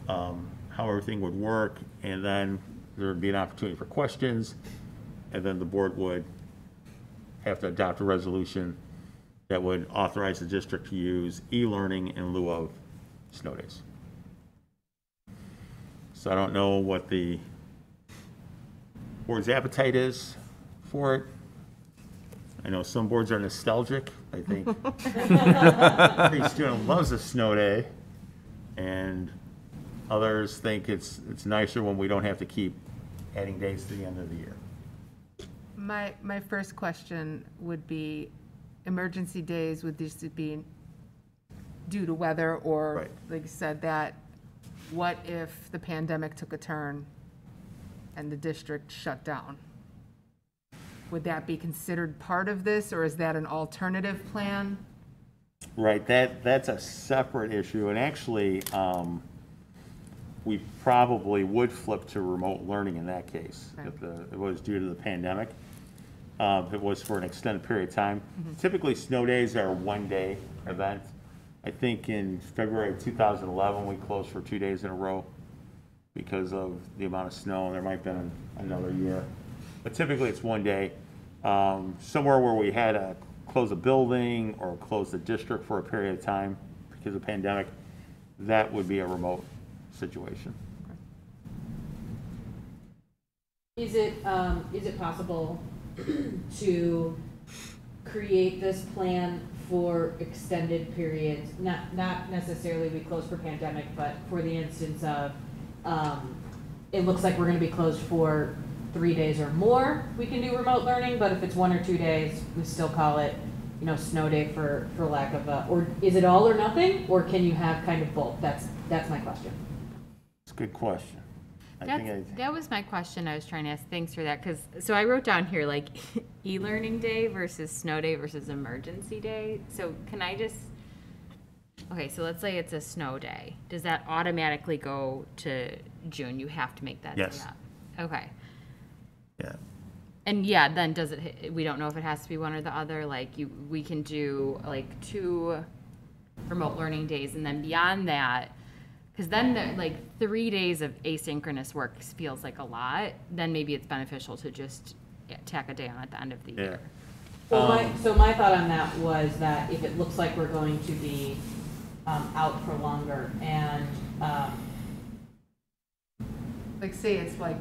how everything would work, and then there would be an opportunity for questions, and then the board would have to adopt a resolution that would authorize the district to use e-learning in lieu of snow days. So I don't know what the board's appetite is for it. I know some boards are nostalgic. I think every student loves a snow day, and others think it's nicer when we don't have to keep adding days to the end of the year. My first question would be, emergency days, would this be due to weather, or Right. like you said, that what if the pandemic took a turn and the district shut down? Would that be considered part of this, or is that an alternative plan? Right, that's a separate issue, and actually, we probably would flip to remote learning in that case, Okay. if it was due to the pandemic. If it was for an extended period of time. Typically, snow days are a one-day event. I think in February of 2011, we closed for 2 days in a row because of the amount of snow, and there might have been another year. But typically, it's one day. Somewhere where we had to close a building or close the district for a period of time because of the pandemic, that would be a remote situation. Is it possible to create this plan for extended periods, not necessarily we close for pandemic, but for the instance of, it looks like we're gonna be closed for 3 days or more, we can do remote learning, but if it's 1 or 2 days, we still call it, snow day for lack of or is it all or nothing, or can you have kind of both? That's my question. It's a good question. That was my question I was trying to ask. Thanks for that. So I wrote down here like e-learning day versus snow day versus emergency day. So can I just, okay, so let's say it's a snow day. Does that automatically go to June? You have to make that day Yes. up. Okay. Yeah. And yeah, then does it, we don't know if it has to be one or the other. Like we can do like 2 remote learning days, and then beyond that, because then like 3 days of asynchronous work feels like a lot, then maybe it's beneficial to just tack a day on at the end of the year. Well, so my thought on that was that if it looks like we're going to be out for longer, and Like, say it's like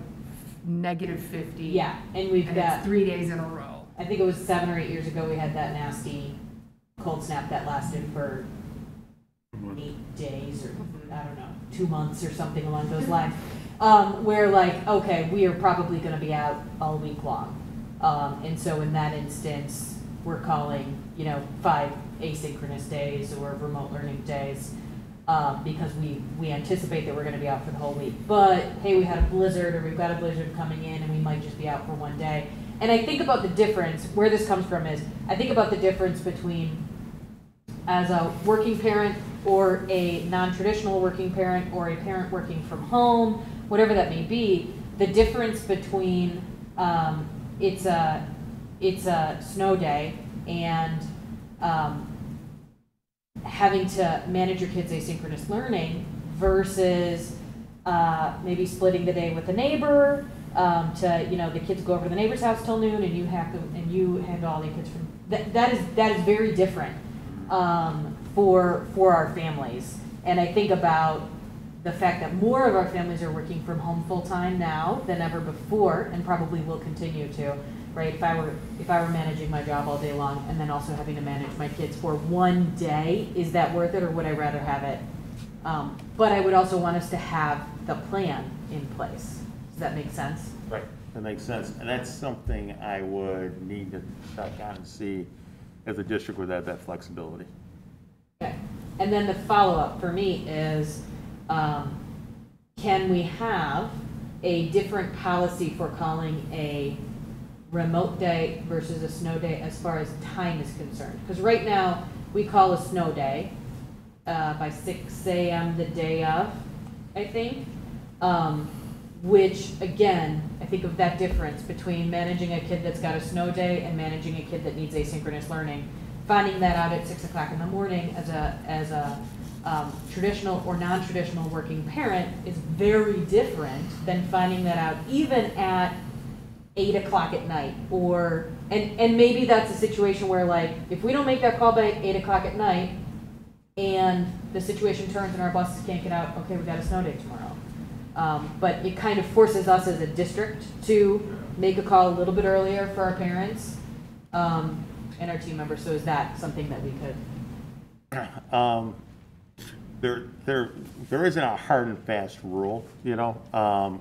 -50. yeah, and we've And got, it's 3 days in a row. I think it was 7 or 8 years ago, we had that nasty cold snap that lasted for 8 days, or I don't know, 2 months or something along those lines. Where like, okay, we are probably gonna be out all week long. And so in that instance, we're calling, 5 asynchronous days or remote learning days, because we anticipate that we're gonna be out for the whole week. But, hey, we had a blizzard, or we've got a blizzard coming in, and we might just be out for 1 day. And I think about the difference, where this comes from is, I think about the difference between, as a working parent or a non-traditional working parent, or a parent working from home, whatever that may be, the difference between it's a snow day and having to manage your kids' asynchronous learning versus maybe splitting the day with a neighbor to, you know, the kids go over to the neighbor's house till noon and you handle all the kids from, that is very different for our families. And I think about the fact that more of our families are working from home full-time now than ever before, and probably will continue to, right? If I were managing my job all day long and then also having to manage my kids for one day, is that worth it, or would I rather have it? But I would also want us to have the plan in place. Does that make sense? Right, that makes sense. And that's something I would need to check on and see if the district would have that flexibility. Okay. And then the follow-up for me is, can we have a different policy for calling a remote day versus a snow day as far as time is concerned? Because right now, we call a snow day by 6 a.m. the day of, I think. Which, again, I think of that difference between managing a kid that's got a snow day and managing a kid that needs asynchronous learning. Finding that out at 6 o'clock in the morning as a traditional or non-traditional working parent is very different than finding that out even at 8 o'clock at night. Or, and maybe that's a situation where, like, if we don't make that call by 8 o'clock at night and the situation turns and our buses can't get out, okay, we got a snow day tomorrow. But it kind of forces us as a district to make a call a little bit earlier for our parents and our team members. So is that something that we could? There isn't a hard and fast rule, you know.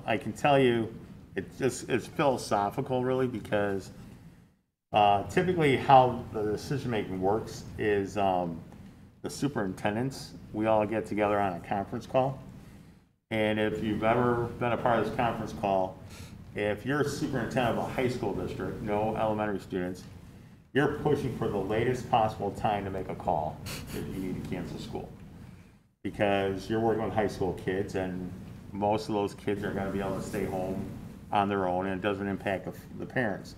I can tell you, it's philosophical really, because typically how the decision making works is the superintendents, we all get together on a conference call. And if you've ever been a part of this conference call, if you're a superintendent of a high school district, no elementary students, you're pushing for the latest possible time to make a call if you need to cancel school. Because you're working with high school kids, and most of those kids are going to be able to stay home on their own, and it doesn't impact the parents.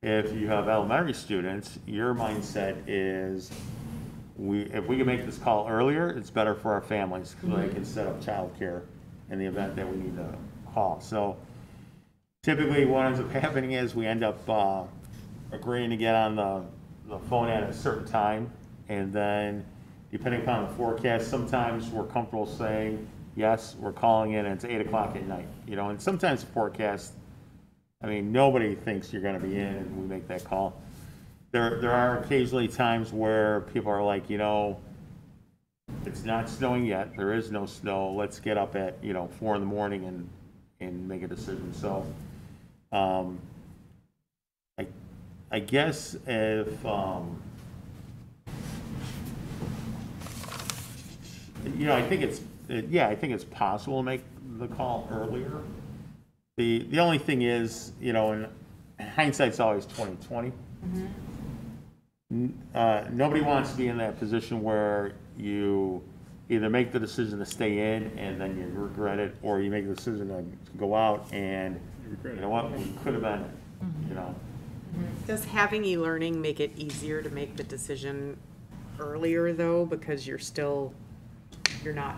If you have elementary students, your mindset is, if we can make this call earlier, it's better for our families, because they can set up childcare in the event that we need to call. So typically what ends up happening is we end up agreeing to get on the phone at a certain time, and then depending upon the forecast, sometimes we're comfortable saying, yes, we're calling in and it's 8 o'clock at night, you know, and sometimes the forecast, I mean, nobody thinks you're going to be in, and we make that call. There are occasionally times where people are like, you know, it's not snowing yet, there is no snow, let's get up at, you know, 4 in the morning and make a decision. So I guess if you know, I think it's possible to make the call earlier. The only thing is, you know, and hindsight's always 20/20. Nobody wants to be in that position where you either make the decision to stay in and then you regret it, or you make the decision to go out and you know what, we could have been, you know. Does having e-learning make it easier to make the decision earlier though, because you're not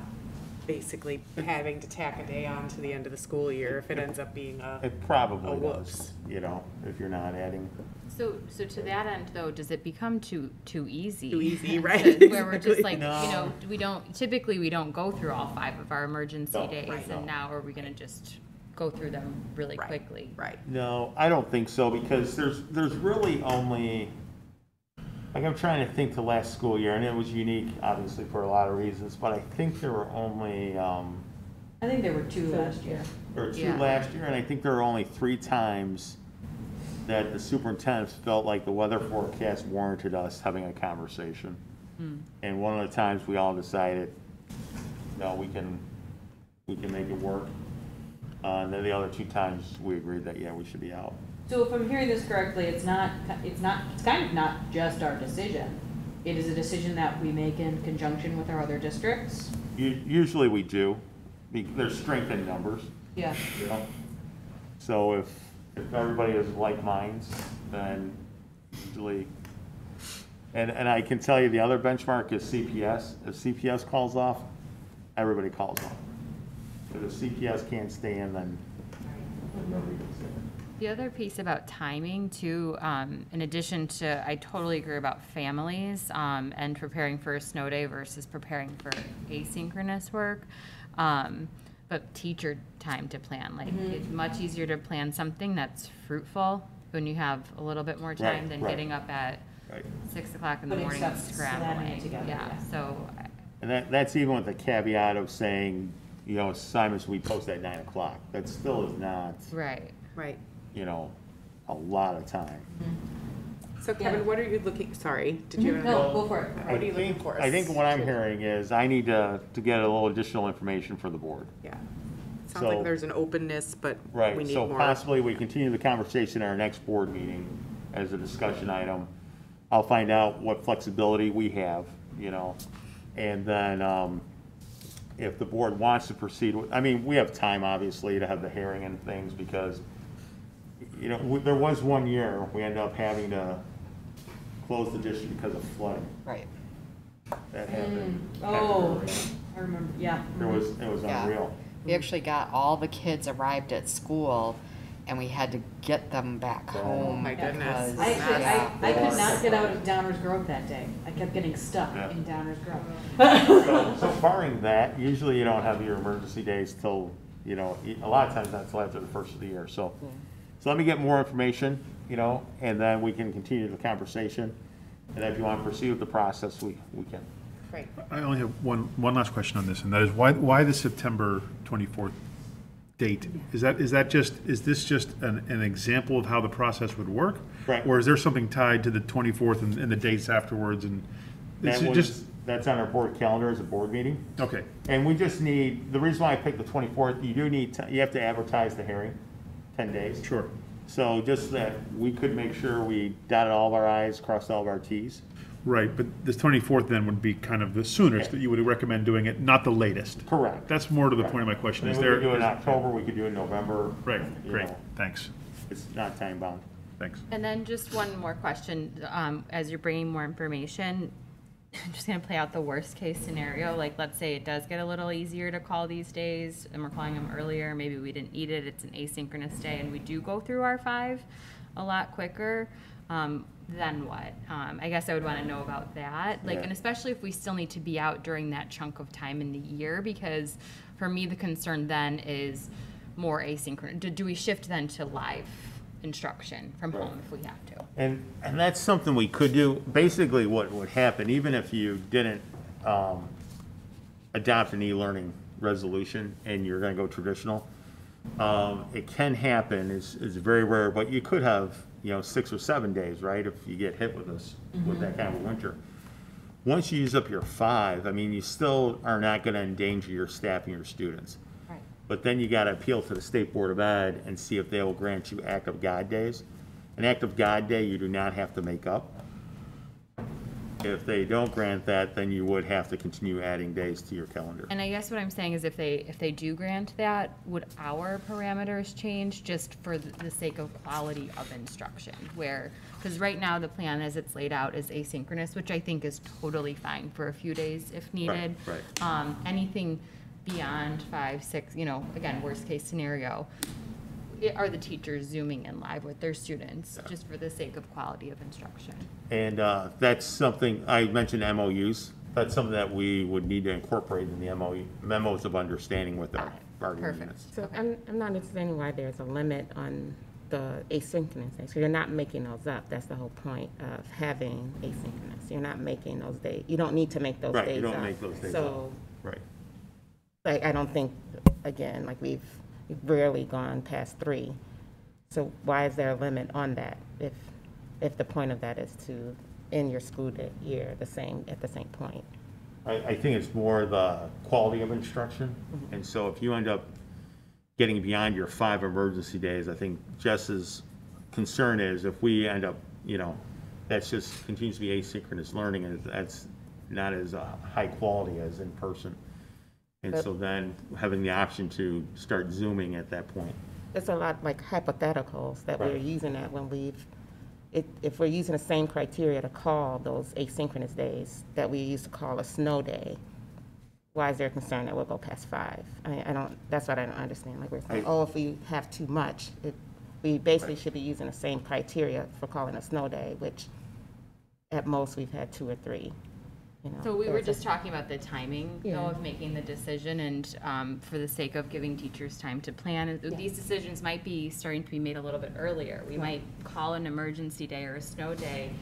basically having to tack a day on to the end of the school year if it ends up being It probably whoops. does, you know, if you're not adding. So to that end, though, does it become too easy? Too easy, right? Where we're just like, No. you know, we don't go through all 5 of our emergency No, days, right, no. and now are we going to just go through them really quickly? Right. No, I don't think so, because there's really only, like, I'm trying to think to last school year, and it was unique, obviously, for a lot of reasons, but I think there were only, I think there were 2 last year. there were 2 Yeah. last year, and I think there were only 3 times that the superintendents felt like the weather forecast warranted us having a conversation. And one of the times we all decided, no, we can make it work. And then the other 2 times we agreed that, yeah, we should be out. So if I'm hearing this correctly, it's kind of not just our decision. it is a decision that we make in conjunction with our other districts? Usually we do. There's strength in numbers, Yeah. you know? So if everybody is like minds, then usually, and I can tell you the other benchmark is CPS. If CPS calls off, everybody calls off. But if CPS can't stay in, then nobody can stay in. The other piece about timing too, in addition to, I totally agree about families and preparing for a snow day versus preparing for asynchronous work. But teacher time to plan, like it's much easier to plan something that's fruitful when you have a little bit more time than getting up at 6 o'clock in the Putting morning and stuff, slamming it scrambling. together, yeah. So And that's even with the caveat of saying, you know, assignments we post at 9 o'clock. That still is not, right. Right. you know, a lot of time. So Kevin, what are you looking, sorry, did you? No, go for it. What are you looking for? I think what I'm hearing is I need to get a little additional information for the board. Yeah. Sounds like So- there's an openness, but we Right, need so more. possibly we continue the conversation at our next board meeting as a discussion item. I'll find out what flexibility we have, you know, and then, if the board wants to proceed with, I mean, we have time, obviously, to have the hearing and things, because, you know, there was one year, we ended up having to close the district because of flooding. Right. That happened. Oh, I remember, yeah. It was Yeah. unreal. We actually got, all the kids arrived at school, and we had to get them back home. my goodness. because- I could not get out of Downers Grove that day. I kept getting stuck Yeah. in Downers Grove. So barring that, usually you don't have your emergency days till, you know, a lot of times not till after the first of the year, so. So let me get more information, you know, and then we can continue the conversation. And if you want to proceed with the process, we can. Right. I only have one last question on this, and that is why the September 24th date? Is this just an example of how the process would work? Right. Or is there something tied to the 24th and the dates afterwards, and it's That's on our board calendar as a board meeting. okay, And we just need, the reason why I picked the 24th, you do need, you have to advertise the hearing, 10 days. sure. So just that we could make sure we dotted all of our i's, crossed all of our t's. Right, but the 24th then would be kind of the soonest that you would recommend doing it, not the latest. Correct. That's more to the point of my question. And Is we could do it there? in October, we could do it in November. Right, you great, know. thanks, It's not time bound. thanks. And then just one more question, as you're bringing more information, I'm just gonna play out the worst case scenario, like, let's say it does get a little easier to call these days, and we're calling them earlier, maybe we didn't need it, it's an asynchronous day, and we do go through our 5 a lot quicker, then what? I guess I would wanna know about that, like, Yeah. and especially if we still need to be out during that chunk of time in the year, because for me, the concern then is more asynchronous. Do we shift then to live instruction from home if we have to? And that's something we could do. Basically, what would happen, even if you didn't adopt an e-learning resolution and you're gonna go traditional, it can happen, it's very rare, but you could have, you know, 6 or 7 days, right, if you get hit with this, with that kind of a winter. Once you use up your 5, I mean, you still are not gonna endanger your staff and your students. Right. But then you gotta appeal to the State Board of Ed and see if they will grant you Act of God days. An Act of God day, you do not have to make up. If they don't grant that, then you would have to continue adding days to your calendar. And I guess what I'm saying is if they do grant that, would our parameters change just for the sake of quality of instruction? Where, because right now the plan as it's laid out is asynchronous, which I think is totally fine for a few days if needed. right. Anything beyond 5, 6, you know, again, worst case scenario, are the teachers Zooming in live with their students just for the sake of quality of instruction? And that's something, I mentioned MOUs, that's something that we would need to incorporate in the MOU, memos of understanding with our bargaining Perfect. units. So I'm not understanding why there's a limit on the asynchronous days. So you're not making those up. That's the whole point of having asynchronous. You're not making those days. You don't need to make those days up. Right, you don't make those days up. So, Right. like, I don't think, again, like we've rarely gone past 3. So why is there a limit on that if the point of that is to end your school year at the same point? I think it's more the quality of instruction. And so if you end up getting beyond your 5 emergency days, I think Jess's concern is if we end up, you know, that's just continues to be asynchronous learning, and that's not as high quality as in person. And so then having the option to start Zooming at that point. There's a lot like hypotheticals that we're Right. using at when if we're using the same criteria to call those asynchronous days that we used to call a snow day, why is there concern that we'll go past 5? I don't, that's what I don't understand. Like we're saying, if we have too much, we basically should be using the same criteria for calling a snow day, which at most we've had 2 or 3. You know, So we were there's just talking about the timing, though, Yeah. of making the decision, and for the sake of giving teachers time to plan, these decisions might be starting to be made a little bit earlier. We might call an emergency day or a snow day.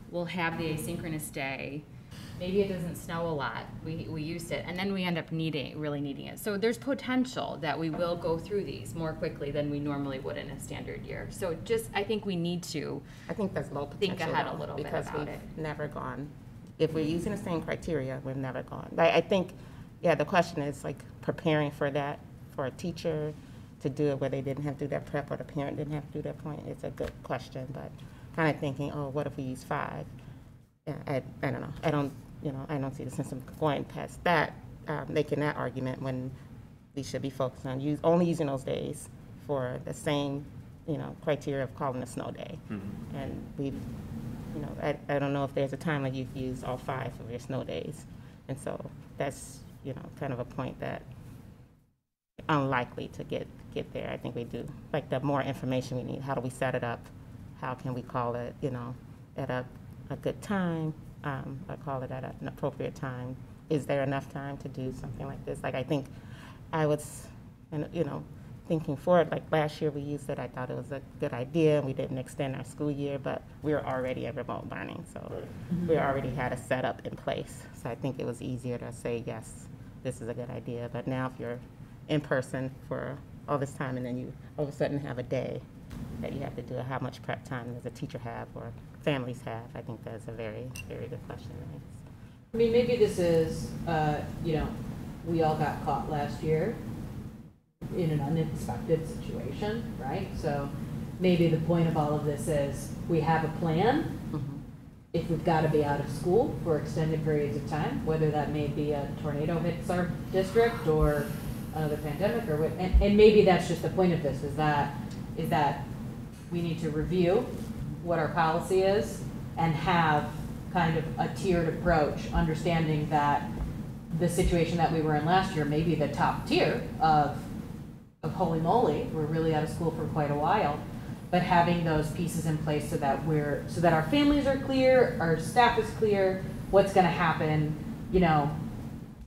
We'll have the asynchronous day. Maybe it doesn't snow a lot. We used it, and then we end up really needing it. So there's potential that we will go through these more quickly than we normally would in a standard year. So I think we need to. I think there's low potential. Think ahead a though, little bit because about we've it. never gone. If we're using the same criteria, we've never gone. I think, the question is like preparing for that for a teacher to do it where they didn't have to do that prep or the parent didn't have to do that point. It's a good question, but kind of thinking, what if we use 5? Yeah, I don't know. I don't see the sense of going past that, making that argument when we should be focused on only using those days for the same, criteria of calling a snow day. Mm-hmm. And we've, I don't know if there's a time when you've used all 5 of your snow days. And so that's, kind of a point that unlikely to get there. I think we do, like the more information we need, how do we set it up? How can we call it, at a good time? Or call it at an appropriate time? Is there enough time to do something like this? Like I think I was, thinking forward, like last year we used it, I thought it was a good idea, and we didn't extend our school year, but we were already at remote learning, so we already had a setup in place. So I think it was easier to say, yes, this is a good idea. But now if you're in person for all this time and then you all of a sudden have a day that you have to do, how much prep time does a teacher have or families have? I think that's a very, very good question to ask. I mean, maybe this is, we all got caught last year in an unexpected situation, right? So maybe the point of all of this is we have a plan. If we've got to be out of school for extended periods of time, whether that may be a tornado hits our district or another pandemic or what, and maybe that's just the point of this, is that we need to review what our policy is and have kind of a tiered approach, understanding that the situation that we were in last year may be the top tier of holy moly, we're really out of school for quite a while, but having those pieces in place so that our families are clear, our staff is clear, what's going to happen,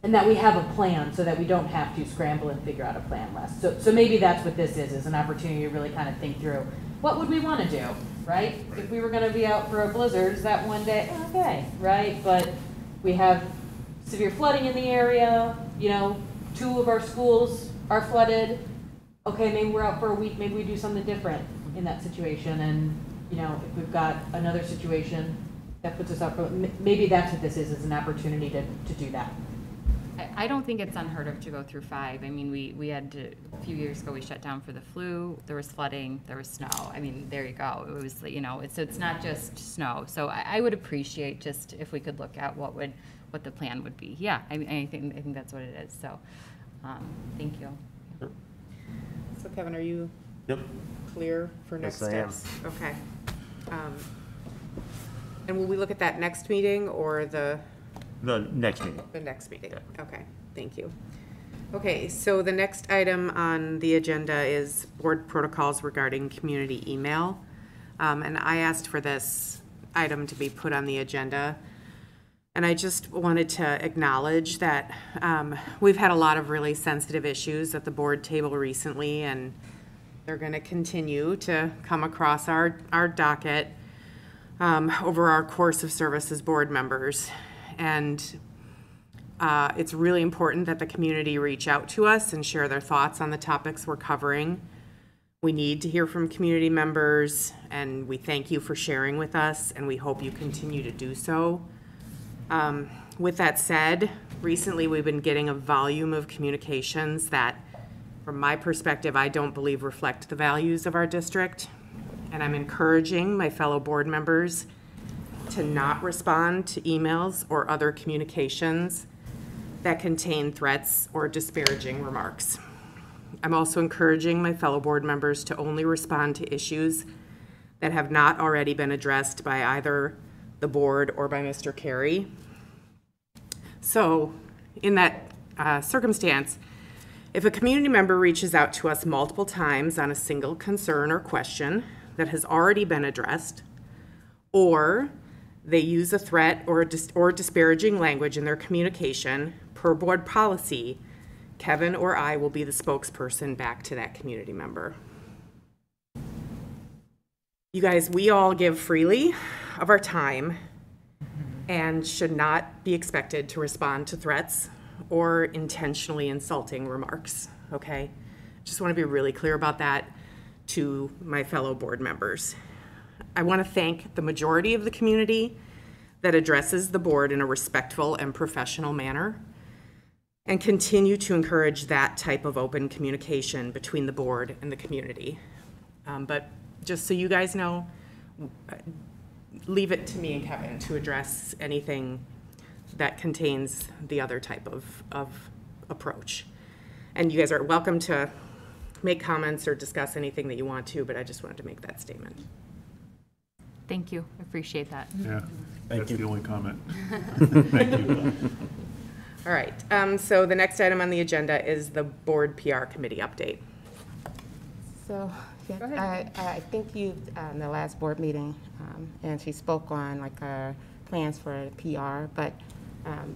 and that we have a plan so that we don't have to scramble and figure out a plan less. So maybe that's what this is an opportunity to really kind of think through what would we want to do, right? If we were going to be out for a blizzard, is that one day? Okay, right? But we have severe flooding in the area, 2 of our schools are flooded. Okay, maybe we're out for a week, maybe we do something different in that situation. And, if we've got another situation that puts us out for, maybe that's what this is an opportunity to do that. I don't think it's unheard of to go through 5. I mean, we had to, a few years ago, we shut down for the flu, there was flooding, there was snow. I mean, there you go. It was, it's not just snow. So I would appreciate just if we could look at what the plan would be. Yeah, I think that's what it is. So, thank you. So Kevin, are you Yep. clear for next Yes, I am. steps? Okay. And will we look at that next meeting or the Next meeting. next meeting? Yeah. Okay, thank you. Okay, so the next item on the agenda is board protocols regarding community email. And I asked for this item to be put on the agenda. And I just wanted to acknowledge that we've had a lot of really sensitive issues at the board table recently, and they're going to continue to come across our docket over our course of service as board members. And it's really important that the community reach out to us and share their thoughts on the topics we're covering. We need to hear from community members, and we thank you for sharing with us, and we hope you continue to do so. With that said, recently we've been getting a volume of communications that, from my perspective, I don't believe reflect the values of our district. And I'm encouraging my fellow board members to not respond to emails or other communications that contain threats or disparaging remarks. I'm also encouraging my fellow board members to only respond to issues that have not already been addressed by either the board or by Mr. Carey. So, in that circumstance, if a community member reaches out to us multiple times on a single concern or question that has already been addressed, or they use a threat or disparaging language in their communication, per board policy, Kevin or I will be the spokesperson back to that community member. You guys, we all give freely of our time and should not be expected to respond to threats or intentionally insulting remarks, okay? Just want to be really clear about that to my fellow board members. I want to thank the majority of the community that addresses the board in a respectful and professional manner, and continue to encourage that type of open communication between the board and the community. But just so you guys know, leave it to me and Kevin to address anything that contains the other type of approach. And you guys are welcome to make comments or discuss anything that you want to, but I just wanted to make that statement. Thank you. Appreciate that. Yeah, that's the only comment. All right, so the next item on the agenda is the board PR committee update. So, yeah, I think you, in the last board meeting, and she spoke on like our plans for PR, but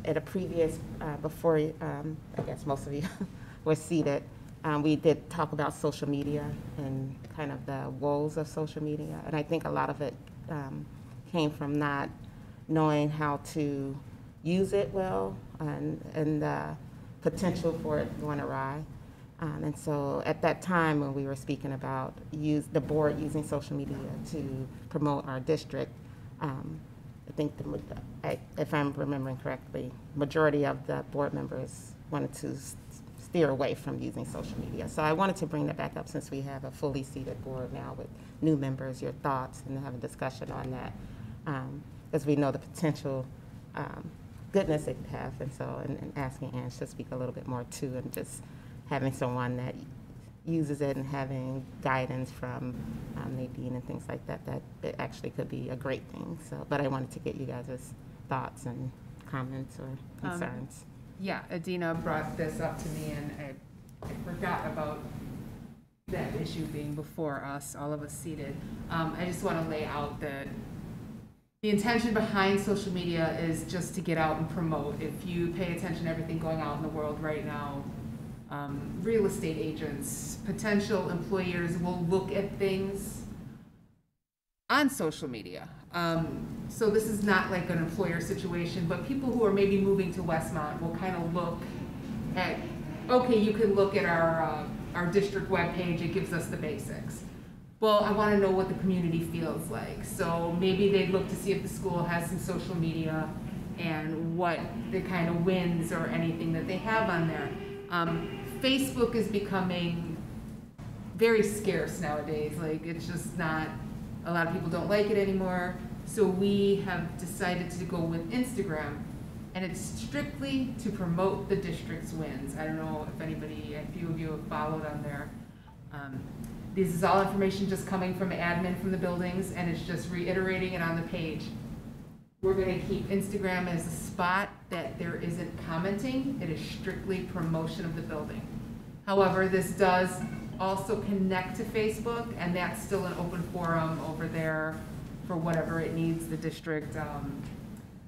at a previous, before, I guess most of you were seated, we did talk about social media and kind of the woes of social media. And I think a lot of it came from not knowing how to use it well and the potential for it going awry. And so at that time when we were speaking about the board using social media to promote our district, I think, if I'm remembering correctly, majority of the board members wanted to steer away from using social media. So I wanted to bring that back up since we have a fully seated board now with new members, your thoughts, and have a discussion on that. As we know the potential goodness it could have, and so, and asking Ange to speak a little bit more too, and just having someone that uses it and having guidance from Nadine and things like that, that it actually could be a great thing. So, but I wanted to get you guys' thoughts and comments or concerns. Yeah, Adina brought this up to me, and I forgot about that issue being before us, all of us seated. I just want to lay out that the intention behind social media is just to get out and promote. If you pay attention to everything going on in the world right now, real estate agents, potential employers will look at things on social media. So this is not like an employer situation, but people who are maybe moving to Westmont will kind of look at, okay, you can look at our district webpage, it gives us the basics. Well, I want to know what the community feels like. So maybe they'd look to see if the school has some social media and what the kind of wins or anything that they have on there. Facebook is becoming very scarce nowadays. Like, it's just not, a lot of people don't like it anymore. So we have decided to go with Instagram, and it's strictly to promote the district's wins. I don't know if anybody, a few of you have followed on there. This is all information just coming from admin from the buildings, and it's just reiterating it on the page. We're going to keep Instagram as a spot that there isn't commenting. It is strictly promotion of the building. However, this does also connect to Facebook, and that's still an open forum over there for whatever it needs the district on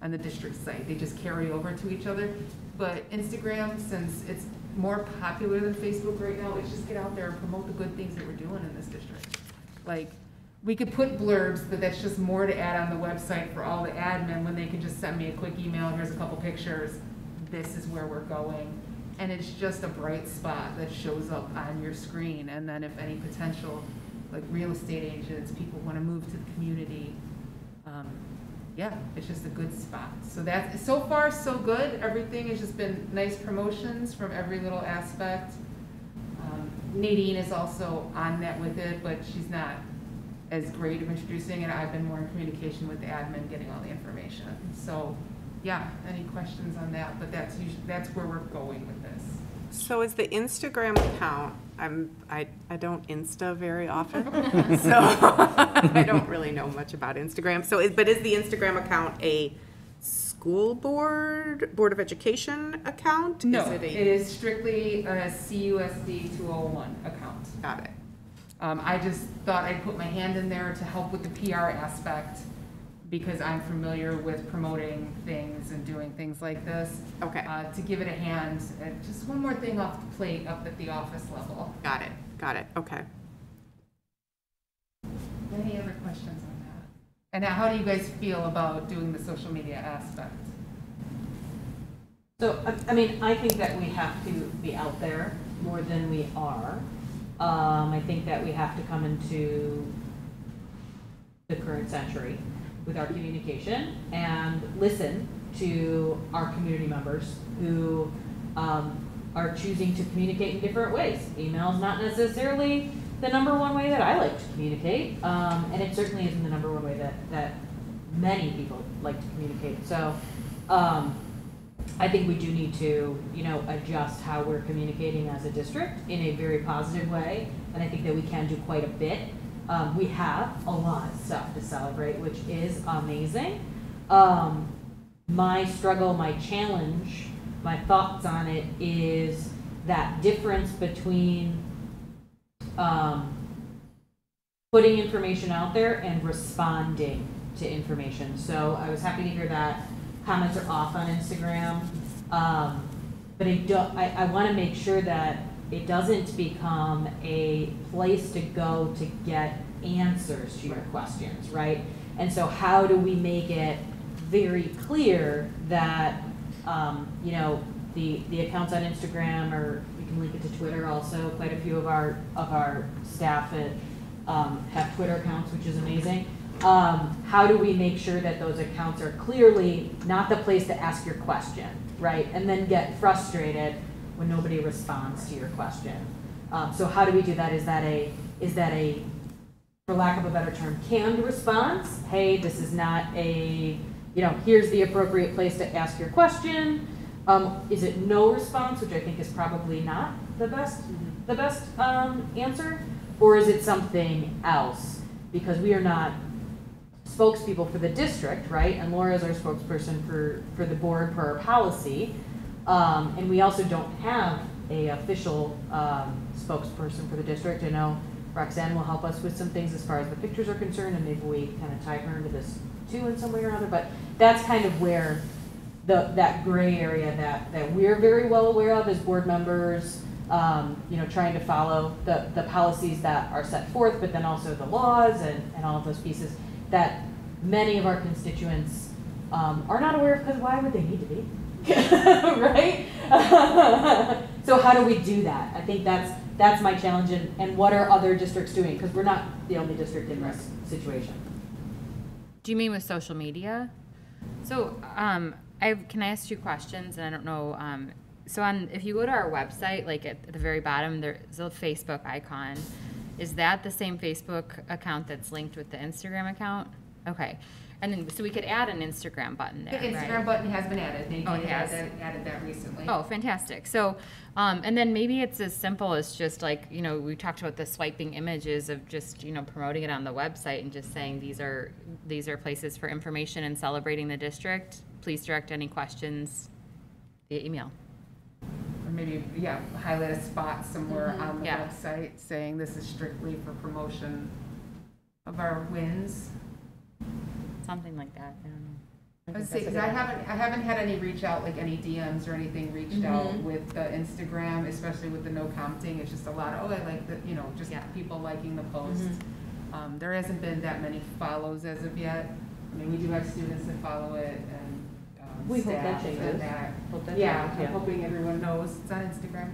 the district site. They just carry over to each other. But Instagram, since it's more popular than Facebook right now, it's just get out there and promote the good things that we're doing in this district. Like, we could put blurbs, but that's just more to add on the website for all the admin when they can just send me a quick email, here's a couple pictures, this is where we're going. And it's just a bright spot that shows up on your screen. And then if any potential, like real estate agents, people want to move to the community, yeah, it's just a good spot. So that's, so far so good. Everything has just been nice promotions from every little aspect. Nadine is also on that with it, but she's not as great of introducing, and I've been more in communication with the admin, getting all the information. So, yeah, any questions on that? But that's where we're going with this. So is the Instagram account, I don't Insta very often, so I don't really know much about Instagram. So, but is the Instagram account a school Board of Education account? No, Is it it is strictly a CUSD 201 account. Got it. I just thought I'd put my hand in there to help with the PR aspect because I'm familiar with promoting things and doing things like this. Okay. To give it a hand, and just one more thing off the plate up at the office level. Got it, okay. Any other questions on that? And now, how do you guys feel about doing the social media aspect? So, I mean, I think that we have to be out there more than we are. I think that we have to come into the current century with our communication and listen to our community members who are choosing to communicate in different ways. Email is not necessarily the number one way that I like to communicate, and it certainly isn't the number one way that many people like to communicate. So I think we do need to, adjust how we're communicating as a district in a very positive way, and I think that we can do quite a bit. We have a lot of stuff to celebrate, which is amazing. My struggle, my challenge, my thoughts on it is that difference between putting information out there and responding to information. So I was happy to hear that comments are off on Instagram, but I want to make sure that it doesn't become a place to go to get answers to your questions, right? And so how do we make it very clear that, the accounts on Instagram, or we can link it to Twitter also. Quite a few of our staff have Twitter accounts, which is amazing. How do we make sure that those accounts are clearly not the place to ask your question, right? And then get frustrated when nobody responds to your question. So how do we do that? Is that a, for lack of a better term, canned response? Hey, this is not a, here's the appropriate place to ask your question. Is it no response, which I think is probably not the best answer? Or is it something else? Because we are not spokespeople for the district, right? And Laura is our spokesperson for the board per our policy. And we also don't have a official spokesperson for the district. I know Roxanne will help us with some things as far as the pictures are concerned, and maybe we kind of tie her into this too in some way or another. But that's kind of where that gray area that we're very well aware of as board members, trying to follow the policies that are set forth, but then also the laws and all of those pieces that many of our constituents are not aware of, because why would they need to be? Right? So how do we do that? I think that's my challenge, and what are other districts doing? Because we're not the only district in this situation. Do you mean with social media? So can I ask you questions? And I don't know. So if you go to our website, like at the very bottom, there's a Facebook icon. Is that the same Facebook account that's linked with the Instagram account? Okay. And then, so we could add an Instagram button there, The Instagram right? button has been added. They Oh, it has? added that recently. Oh, fantastic. So, and then maybe it's as simple as just like, we talked about the swiping images of just, promoting it on the website and just saying these are places for information and celebrating the district. Please direct any questions via email. Or maybe, highlight a spot somewhere on the website saying this is strictly for promotion of our wins. Something like that. I don't know. Let's see, because I haven't had any reach out, like any DMs or anything reached out with the Instagram, especially with the no commenting. It's just a lot of, I like the, just people liking the post. There hasn't been that many follows as of yet. I mean, we do have students that follow it, and We hope that staff changes. and that. Hope that Yeah, changes, I'm hoping everyone knows it's on Instagram.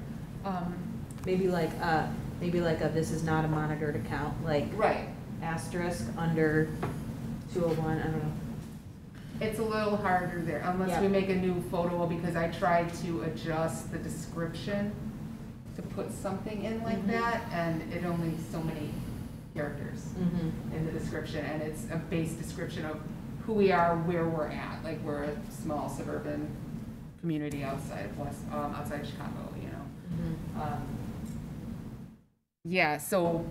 Maybe like a this is not a monitored account, like Right. asterisk under 201, I don't know. It's a little harder there, unless Yeah. we make a new photo, because I tried to adjust the description to put something in like that, and it only so many characters in the description, and it's a base description of who we are, where we're at. Like, we're a small suburban community outside of outside Chicago, you know. Yeah, so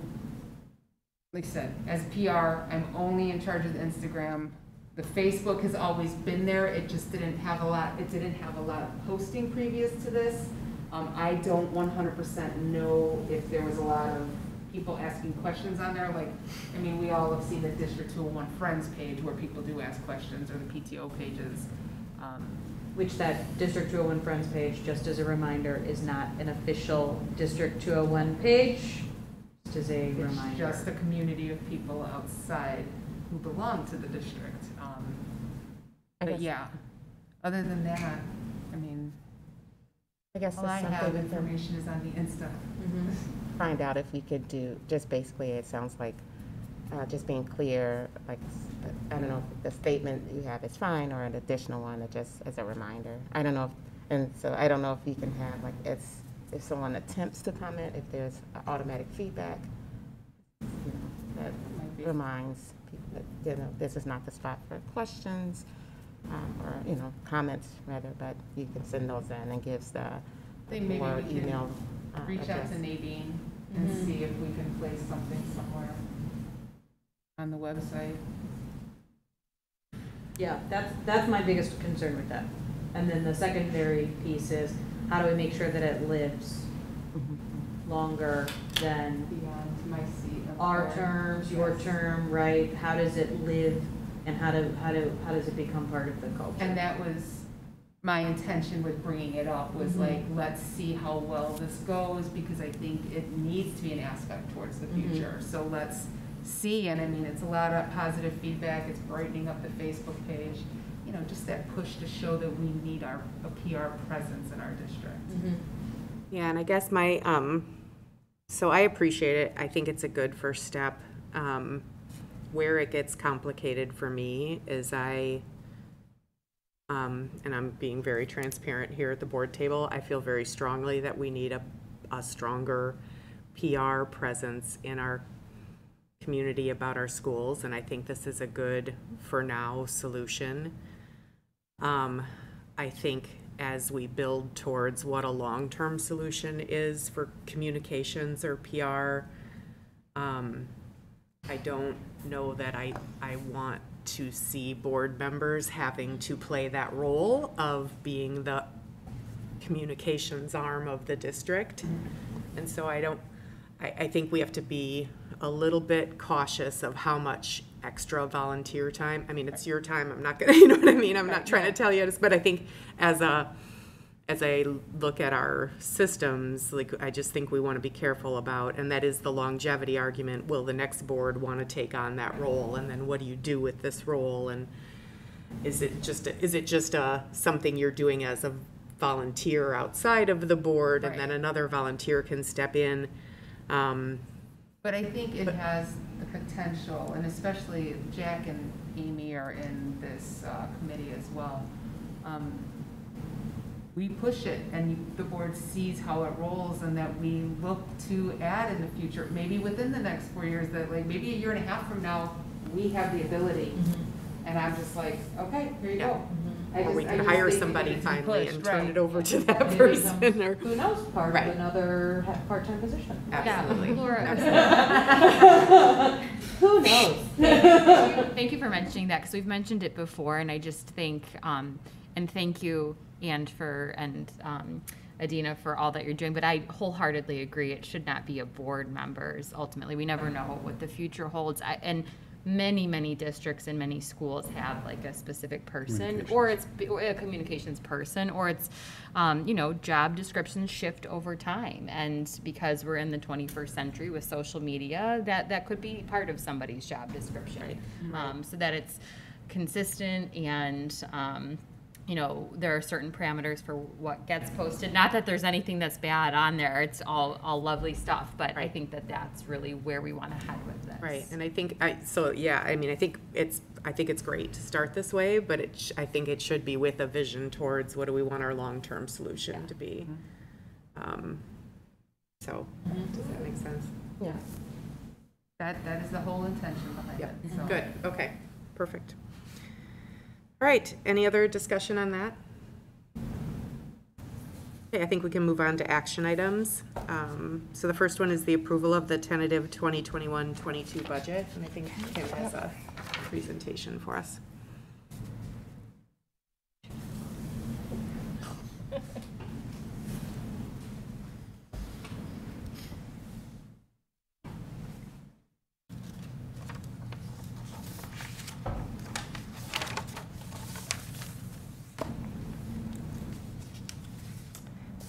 like I said, as PR, I'm only in charge of the Instagram. The Facebook has always been there. It just didn't have a lot. It didn't have a lot of posting previous to this. I don't 100% know if there was a lot of people asking questions on there. Like, I mean, we all have seen the District 201 Friends page where people do ask questions, or the PTO pages. Which that District 201 Friends page, just as a reminder, is not an official District 201 page. Just as a reminder. It's just a community of people outside who belong to the district. But yeah, other than that, I mean, I guess all I that's have something information is on the Insta. find out if we could do, just basically, it sounds like, just being clear, like, I don't know if the statement you have is fine, or an additional one that just as a reminder. I don't know if, and so I don't know if you can have, like, if someone attempts to comment, if there's automatic feedback, you know, that reminds people that, you know, this is not the spot for questions, or, you know, comments rather, but you can send those in and gives the Maybe or we can email reach out address. to Nadine and see if we can place something somewhere on the website. Yeah, that's my biggest concern with that. And then the secondary piece is, how do we make sure that it lives longer than Beyond my seat. of our board. terms, your Yes. term, right? How does it live, and how does it become part of the culture? And that was my intention with bringing it up, was like, let's see how well this goes, because I think it needs to be an aspect towards the future. So let's see, and I mean, it's a lot of positive feedback, it's brightening up the Facebook page, you know, just that push to show that we need a PR presence in our district. Yeah, and I guess my, so I appreciate it. I think it's a good first step. Where it gets complicated for me is and I'm being very transparent here at the board table, I feel very strongly that we need a stronger PR presence in our community about our schools, and I think this is a good, for now, solution. I think as we build towards what a long-term solution is for communications or PR, I don't know that I want to see board members having to play that role of being the communications arm of the district. And so I think we have to be a little bit cautious of how much extra volunteer time. I mean, it's your time. I'm not gonna, you know what I mean? I'm not trying to tell you this, but I think as I look at our systems, like, I just think we want to be careful about, and that is the longevity argument. Will the next board want to take on that role? And then what do you do with this role? And is it just something you're doing as a volunteer outside of the board, and then another volunteer can step in? But I think it has the potential, and especially Jack and Amy are in this committee as well. We push it, and the board sees how it rolls, and that we look to add in the future, maybe within the next 4 years, that like maybe a year and a half from now, we have the ability. And I'm just like, okay, here you go. Or we can hire somebody finally and turn it over to that And it person. becomes, Or, who knows, part Right. of another part-time position. absolutely. Laura, Who knows? thank you for mentioning that, because we've mentioned it before, and I just think, and thank you, and Adina, for all that you're doing, but I wholeheartedly agree, it should not be a board members. Ultimately, we never know what the future holds. And many districts and many schools have like a specific person, or it's a communications person, or it's, job descriptions shift over time. And because we're in the 21st century with social media, that could be part of somebody's job description. So that it's consistent, and, there are certain parameters for what gets posted. Not that there's anything that's bad on there. It's all lovely stuff, but I think that that's really where we want to head with this. Right, and I think, I think it's great to start this way, but I think it should be with a vision towards what do we want our long-term solution to be. So, does that make sense? Yeah. That is the whole intention behind Yep, it. So. good, okay, perfect. All right, any other discussion on that? Okay, I think we can move on to action items. So the first one is the approval of the tentative 2021-22 budget, and I think Kim has a presentation for us.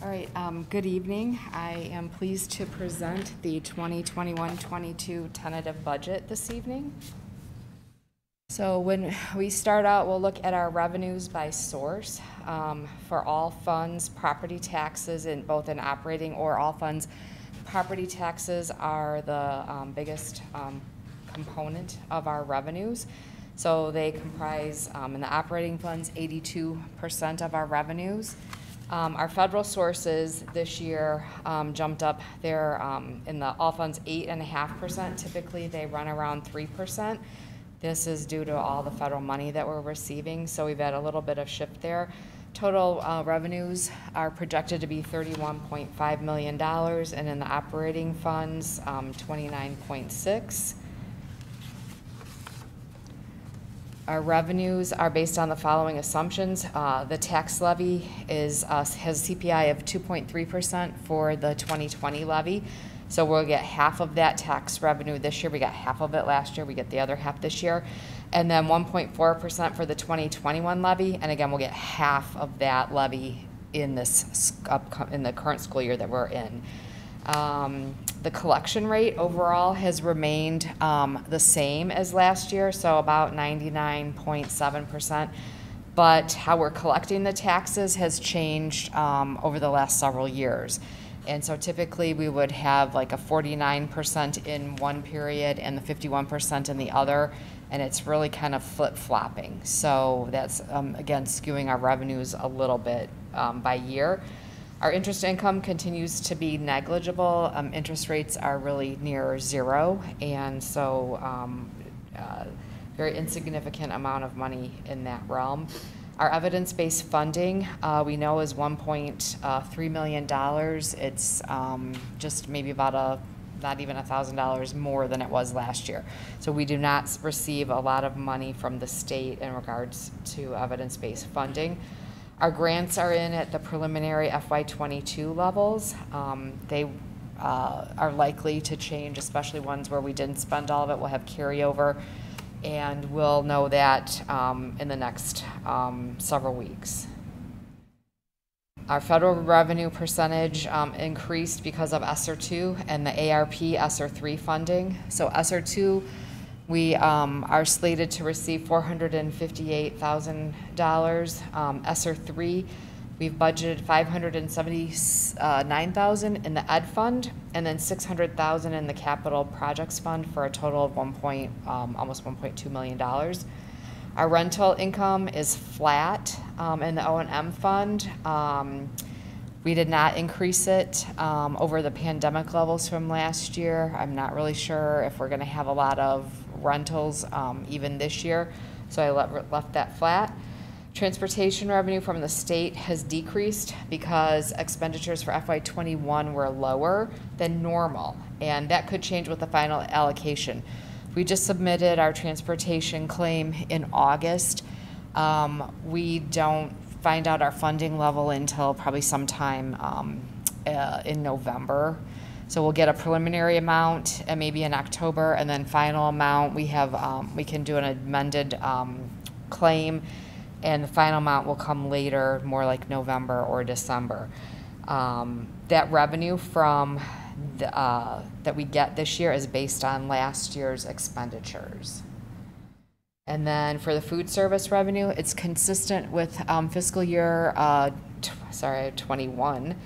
All right, good evening. I am pleased to present the 2021-22 tentative budget this evening. So when we start out, we'll look at our revenues by source. For all funds, property taxes, in both in operating or all funds, property taxes are the biggest component of our revenues. So they comprise, in the operating funds, 82% of our revenues. Our federal sources this year jumped up. They're in the all funds 8.5%. Typically, they run around 3%. This is due to all the federal money that we're receiving, so we've had a little bit of shift there. Total revenues are projected to be $31.5 million, and in the operating funds, 29.6. Our revenues are based on the following assumptions. The tax levy has CPI of 2.3% for the 2020 levy. So we'll get half of that tax revenue this year. We got half of it last year. We get the other half this year. And then 1.4% for the 2021 levy. And again, we'll get half of that levy in this in the current school year that we're in. The collection rate overall has remained the same as last year, so about 99.7%. But how we're collecting the taxes has changed over the last several years. And so typically we would have like a 49% in one period and the 51% in the other, and it's really kind of flip-flopping. So that's, again, skewing our revenues a little bit by year. Our interest income continues to be negligible. Interest rates are really near zero, and so very insignificant amount of money in that realm. Our evidence-based funding, we know, is $1.3 million. It's just maybe about not even $1,000 more than it was last year. So we do not receive a lot of money from the state in regards to evidence-based funding. Our grants are in at the preliminary FY22 levels. They are likely to change, especially ones where we didn't spend all of it. We'll have carryover, and we'll know that in the next several weeks. Our federal revenue percentage increased because of ESSER 2 and the ARP ESSER 3 funding. So ESSER 2, we are slated to receive $458,000. ESSER 3, we've budgeted $579,000 in the Ed Fund, and then $600,000 in the Capital Projects Fund for a total of almost $1.2 million. Our rental income is flat in the O&M fund. We did not increase it over the pandemic levels from last year. I'm not really sure if we're going to have a lot of rentals even this year, so I left that flat. Transportation revenue from the state has decreased because expenditures for FY21 were lower than normal, and that could change with the final allocation. We just submitted our transportation claim in August. We don't find out our funding level until probably sometime in November. So we'll get a preliminary amount and maybe in October, and then final amount we have we can do an amended claim, and the final amount will come later, more like November or December. That revenue from that we get this year is based on last year's expenditures. And then for the food service revenue, it's consistent with fiscal year 21,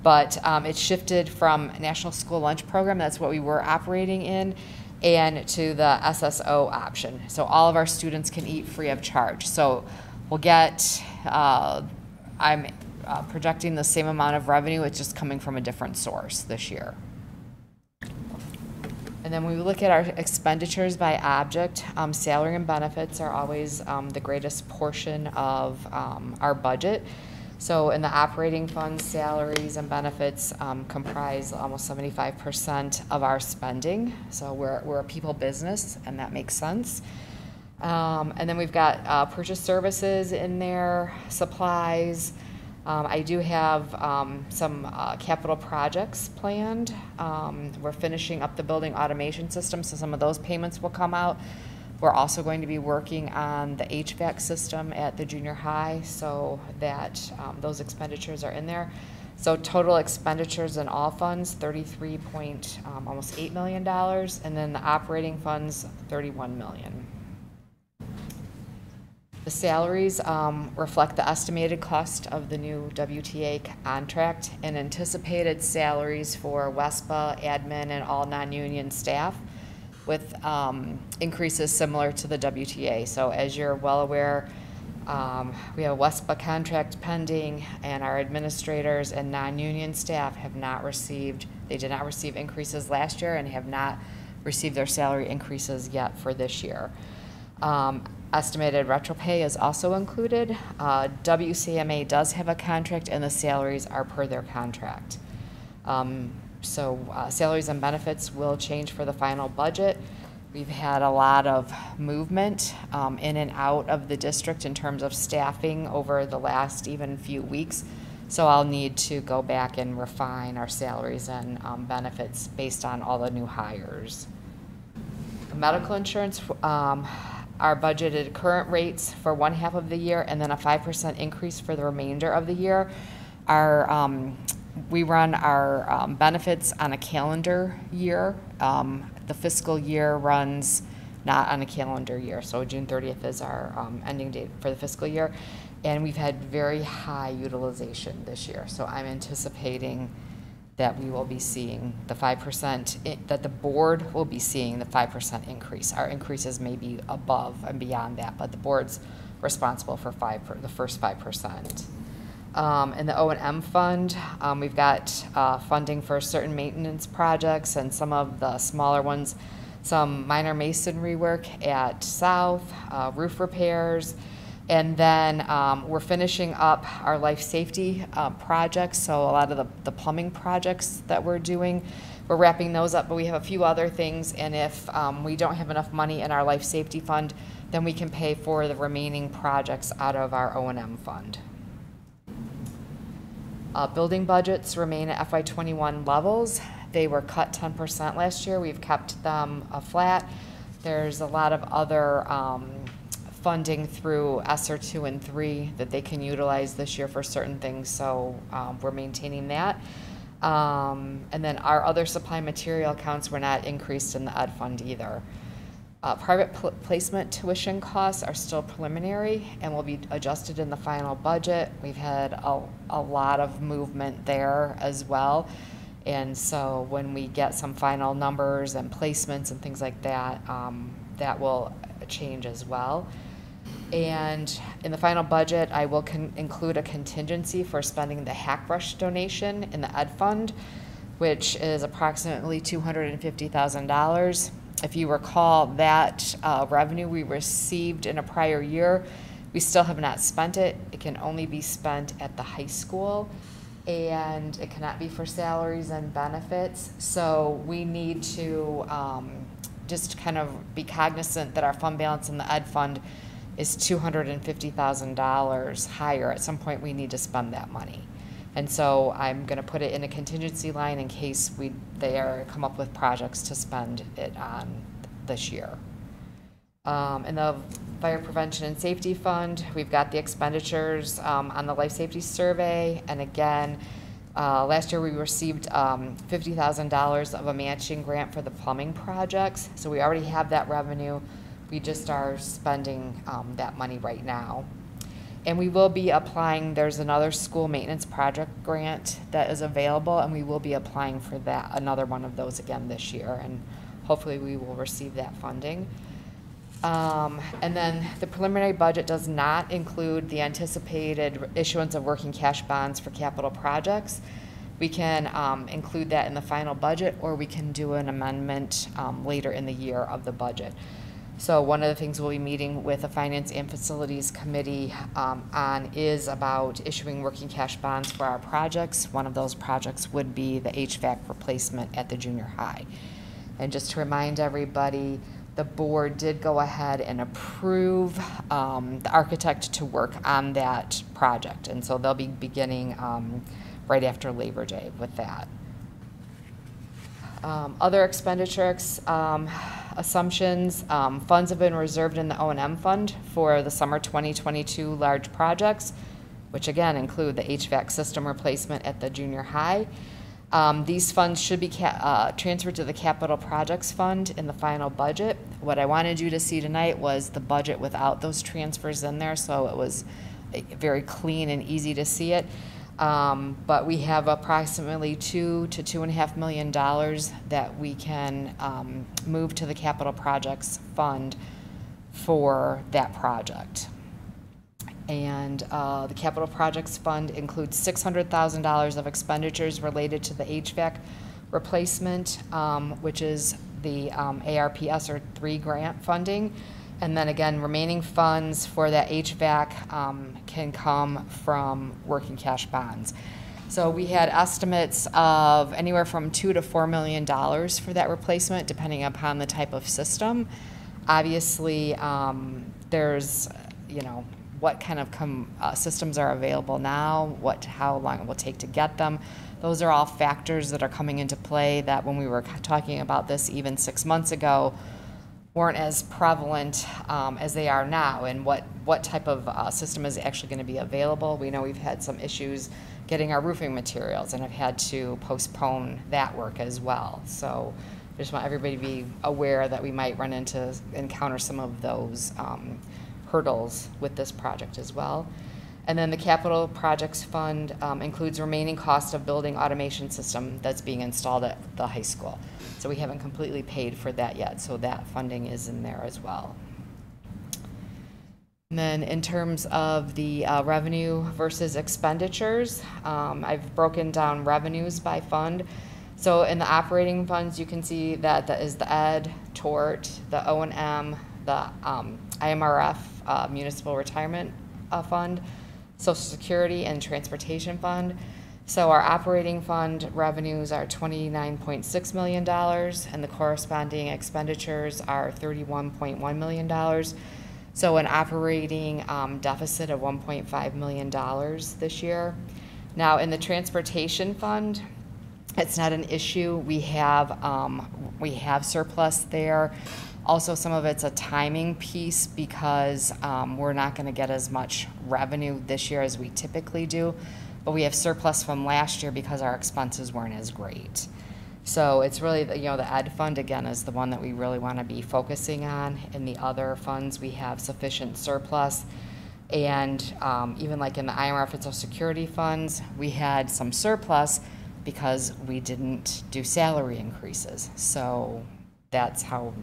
but it shifted from National School Lunch Program, that's what we were operating in, and to the SSO option. So all of our students can eat free of charge. So we'll get, I'm projecting the same amount of revenue, it's just coming from a different source this year. And then when we look at our expenditures by object, salary and benefits are always the greatest portion of our budget. So in the operating funds, salaries and benefits comprise almost 75% of our spending. So we're a people business, and that makes sense. And then we've got purchase services in there, supplies. I do have some capital projects planned. We're finishing up the building automation system, so some of those payments will come out. We're also going to be working on the HVAC system at the junior high, so that those expenditures are in there. So total expenditures in all funds, almost $8 million, and then the operating funds, $31 million. The salaries reflect the estimated cost of the new WTA contract and anticipated salaries for WESPA, admin, and all non-union staff, with increases similar to the WTA. So as you're well aware, we have a WESPA contract pending, and our administrators and non-union staff have not received, they did not receive increases last year and have not received their salary increases yet for this year. Estimated retro pay is also included. WCMA does have a contract, and the salaries are per their contract. Salaries and benefits will change for the final budget. We've had a lot of movement in and out of the district in terms of staffing over the last even few weeks. So I'll need to go back and refine our salaries and benefits based on all the new hires. Medical insurance, our budgeted current rates for one half of the year, and then a 5% increase for the remainder of the year. We run our benefits on a calendar year. The fiscal year runs not on a calendar year, so June 30th is our ending date for the fiscal year. And we've had very high utilization this year, so I'm anticipating that we will be seeing the 5%, that the board will be seeing the 5% increase. Our increases may be above and beyond that, but the board's responsible for the first 5%. In the O&M fund, we've got funding for certain maintenance projects and some of the smaller ones, some minor masonry work at South, roof repairs, and then we're finishing up our life safety projects, so a lot of the plumbing projects that we're doing, we're wrapping those up, but we have a few other things, and if we don't have enough money in our life safety fund, then we can pay for the remaining projects out of our O&M fund. Building budgets remain at FY21 levels. They were cut 10% last year. We've kept them flat. There's a lot of other funding through ESSER 2 and 3 that they can utilize this year for certain things, so we're maintaining that. And then our other supply material accounts were not increased in the ed fund either. Private placement tuition costs are still preliminary and will be adjusted in the final budget. We've had a lot of movement there as well. And so when we get some final numbers and placements and things like that, that will change as well. And in the final budget, I will include a contingency for spending the Hackbrush donation in the ed fund, which is approximately $250,000. If you recall, that revenue we received in a prior year, we still have not spent it. It can only be spent at the high school, and it cannot be for salaries and benefits. So we need to just kind of be cognizant that our fund balance in the ed fund is $250,000 higher. At some point, we need to spend that money. And so I'm going to put it in a contingency line in case they come up with projects to spend it on this year. In the Fire Prevention and Safety Fund, we've got the expenditures on the life safety survey. And again, last year we received $50,000 of a matching grant for the plumbing projects. So we already have that revenue. We just are spending that money right now. And we will be applying, there's another school maintenance project grant that is available, and we will be applying for that, another one of those again this year, and hopefully we will receive that funding. And then the preliminary budget does not include the anticipated issuance of working cash bonds for capital projects. we can include that in the final budget, or we can do an amendment later in the year of the budget. So one of the things we'll be meeting with the Finance and Facilities Committee on is about issuing working cash bonds for our projects. One of those projects would be the HVAC replacement at the junior high. And just to remind everybody, the board did go ahead and approve the architect to work on that project. And so they'll be beginning right after Labor Day with that. Other expenditure assumptions, funds have been reserved in the O&M fund for the summer 2022 large projects, which again include the HVAC system replacement at the junior high. These funds should be transferred to the capital projects fund in the final budget. What I wanted you to see tonight was the budget without those transfers in there, so it was very clean and easy to see it. But we have approximately $2 to $2.5 million that we can move to the capital projects fund for that project. And the capital projects fund includes $600,000 of expenditures related to the HVAC replacement, which is the ARPS or 3 grant funding. And then again, remaining funds for that HVAC can come from working cash bonds. So we had estimates of anywhere from $2 to $4 million for that replacement, depending upon the type of system. Obviously, there's, what kind of systems are available now, how long it will take to get them. Those are all factors that are coming into play that when we were talking about this even 6 months ago, weren't as prevalent as they are now, and what type of system is actually going to be available. We know we've had some issues getting our roofing materials and have had to postpone that work as well. So I just want everybody to be aware that we might encounter some of those hurdles with this project as well. And then the capital projects fund includes remaining cost of building automation system that's being installed at the high school. So we haven't completely paid for that yet, so that funding is in there as well. And then in terms of the revenue versus expenditures, I've broken down revenues by fund. So in the operating funds, you can see that is the ed, tort, the O&M, the IMRF, Municipal Retirement Fund, Social Security, and Transportation Fund. So our operating fund revenues are $29.6 million, and the corresponding expenditures are $31.1 million. So an operating deficit of $1.5 million this year. Now in the transportation fund, it's not an issue. We have surplus there. Also, some of it's a timing piece because we're not going to get as much revenue this year as we typically do. But we have surplus from last year because our expenses weren't as great. So it's really, the ed fund, again, is the one that we really want to be focusing on. In the other funds, we have sufficient surplus. And even like in the IMRF and Social Security funds, we had some surplus because we didn't do salary increases. So that's how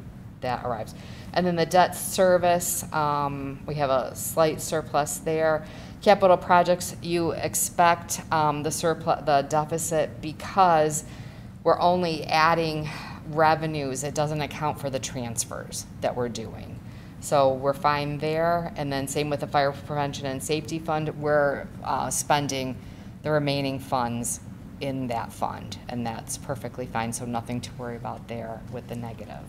that arrives. And then the debt service, we have a slight surplus there. Capital projects, you expect the deficit because we're only adding revenues. It doesn't account for the transfers that we're doing. So we're fine there. And then same with the Fire Prevention and Safety Fund, we're spending the remaining funds in that fund, and that's perfectly fine, so nothing to worry about there with the negative.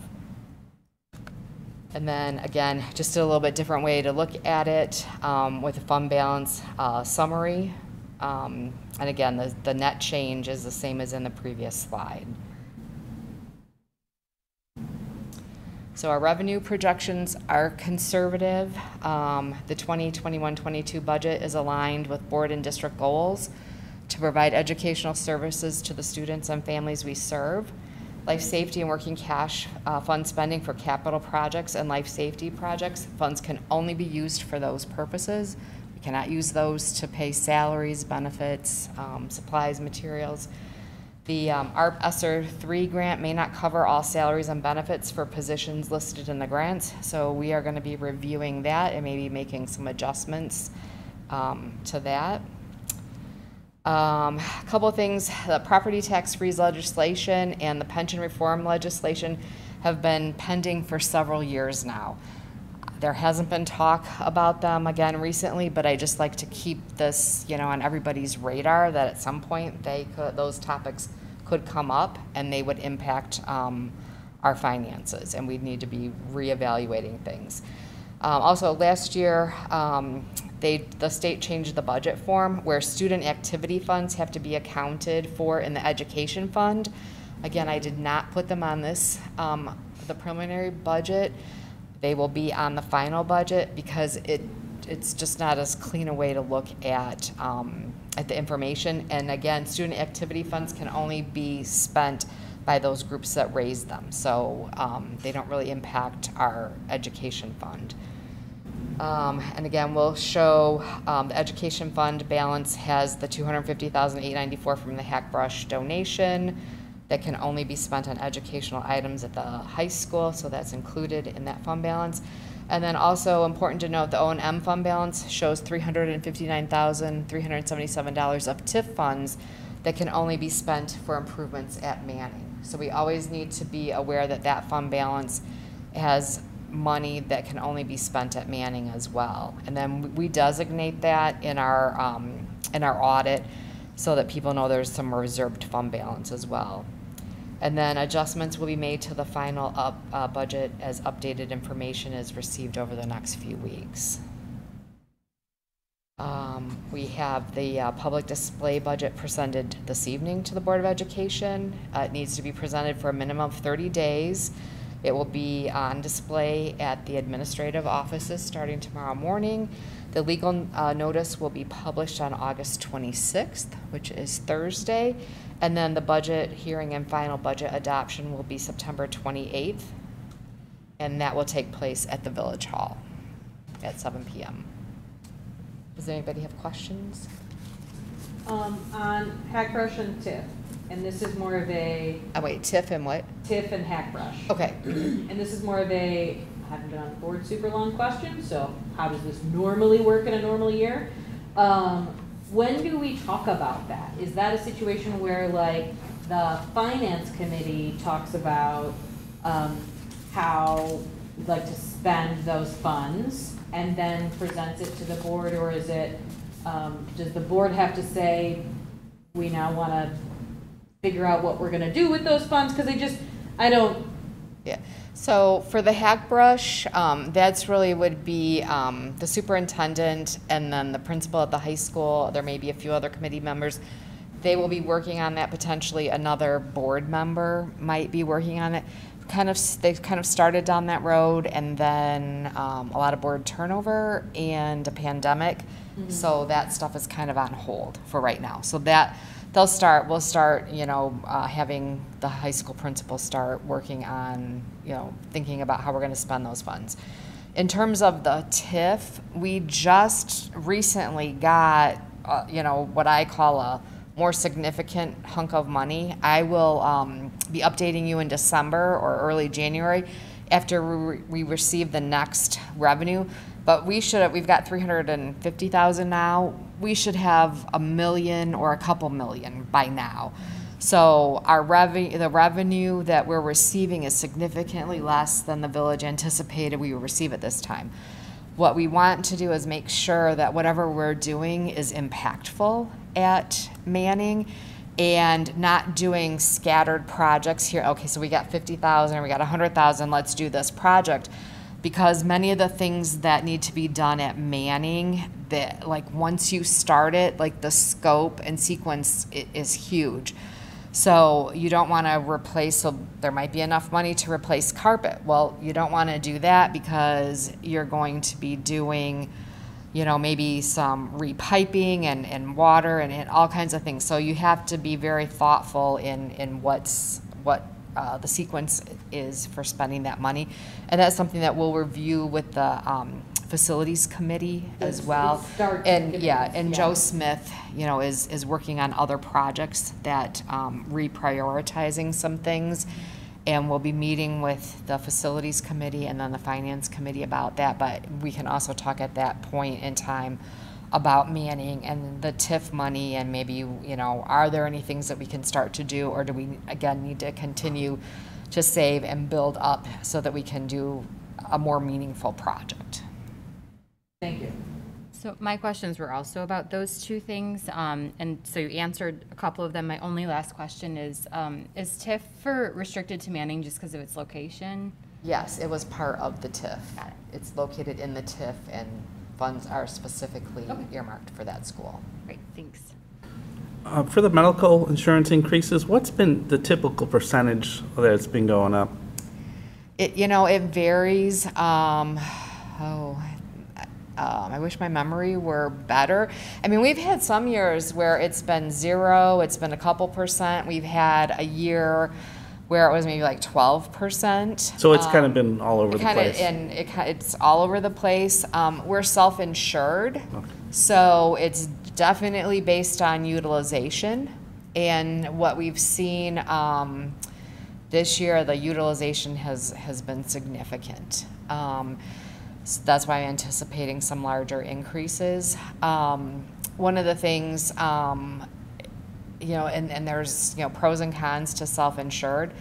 And then again, just a little bit different way to look at it with a fund balance summary. And again, the net change is the same as in the previous slide. So our revenue projections are conservative. The 2021-22 budget is aligned with board and district goals to provide educational services to the students and families we serve. Life safety and working cash fund spending for capital projects and life safety projects. Funds can only be used for those purposes. We cannot use those to pay salaries, benefits, supplies, materials. The ARP ESSER 3 grant may not cover all salaries and benefits for positions listed in the grants, so we are going to be reviewing that and maybe making some adjustments to that. A couple of things, the property tax freeze legislation and the pension reform legislation have been pending for several years now. There hasn't been talk about them again recently, but I just like to keep this, on everybody's radar that at some point those topics could come up and they would impact our finances, and we'd need to be reevaluating things. Also, last year, the state changed the budget form where student activity funds have to be accounted for in the education fund. Again, I did not put them on this, the preliminary budget. They will be on the final budget because it's just not as clean a way to look at the information. And again, student activity funds can only be spent by those groups that raise them. So they don't really impact our education fund. And again, we'll show the education fund balance has the $250,894 from the Hackbrush donation that can only be spent on educational items at the high school, so that's included in that fund balance. And then also important to note, the O&M fund balance shows $359,377 of TIF funds that can only be spent for improvements at Manning. So we always need to be aware that that fund balance has money that can only be spent at Manning as well. And then we designate that in our audit so that people know there's some reserved fund balance as well. And then adjustments will be made to the final budget as updated information is received over the next few weeks. We have the public display budget presented this evening to the Board of Education. It needs to be presented for a minimum of 30 days. It will be on display at the administrative offices starting tomorrow morning. The legal notice will be published on August 26th, which is Thursday. And then the budget hearing and final budget adoption will be September 28th. And that will take place at the Village Hall at 7 p.m. Does anybody have questions? On Hackbrush and TIF, and this is more of a Wait, TIF and what? TIF and Hackbrush. Okay. And this is more of a, I haven't been on the board super long question, so how does this normally work in a normal year? When do we talk about that? Is that a situation where like the finance committee talks about how we'd like to spend those funds and then presents it to the board, or is it, does the board have to say, we now want to figure out what we're going to do with those funds? Because I don't. Yeah. So for the Hackbrush, that's really would be the superintendent and then the principal at the high school. There may be a few other committee members. They will be working on that. Potentially another board member might be working on it. They kind of started down that road, and then a lot of board turnover and a pandemic. Mm-hmm. So that stuff is kind of on hold for right now. So that we'll start, having the high school principal start working on, thinking about how we're going to spend those funds. In terms of the TIF, we just recently got, what I call a more significant hunk of money. I will be updating you in December or early January after we receive the next revenue. But we've got 350,000 now. We should have $1 million or a couple million by now. So the revenue that we're receiving is significantly less than the village anticipated we would receive at this time. What we want to do is make sure that whatever we're doing is impactful at Manning and not doing scattered projects here. Okay, so we got 50,000, we got 100,000, let's do this project. Because many of the things that need to be done at Manning, that like once you start it, like the scope and sequence is huge. So you don't want to replace, so there might be enough money to replace carpet. Well, you don't want to do that because you're going to be doing, maybe some repiping and water and all kinds of things. So you have to be very thoughtful in what the sequence is for spending that money. And that's something that we'll review with the facilities committee as well. And Joe Smith, is working on other projects that reprioritizing some things. And we'll be meeting with the facilities committee and then the finance committee about that. But we can also talk at that point in time about Manning and the TIF money, and maybe, you know, are there any things that we can start to do, or do we, again, need to continue to save and build up so that we can do a more meaningful project? Thank you. So my questions were also about those two things, and so you answered a couple of them. My only last question is TIF restricted to Manning just because of its location? Yes, it was part of the TIF. It's located in the TIF, and funds are specifically earmarked for that school. Great, thanks. For the medical insurance increases, what's been the typical percentage that's been going up? You know, it varies. I wish my memory were better. I mean, we've had some years where it's been 0, it's been a couple percent. We've had a year where it was maybe like 12%. So it's kind of been all over the place. And it's all over the place. We're self-insured, so it's definitely based on utilization. And what we've seen this year, the utilization has been significant. So that's why I'm anticipating some larger increases. One of the things, you know, and there's, you know, pros and cons to self-insured.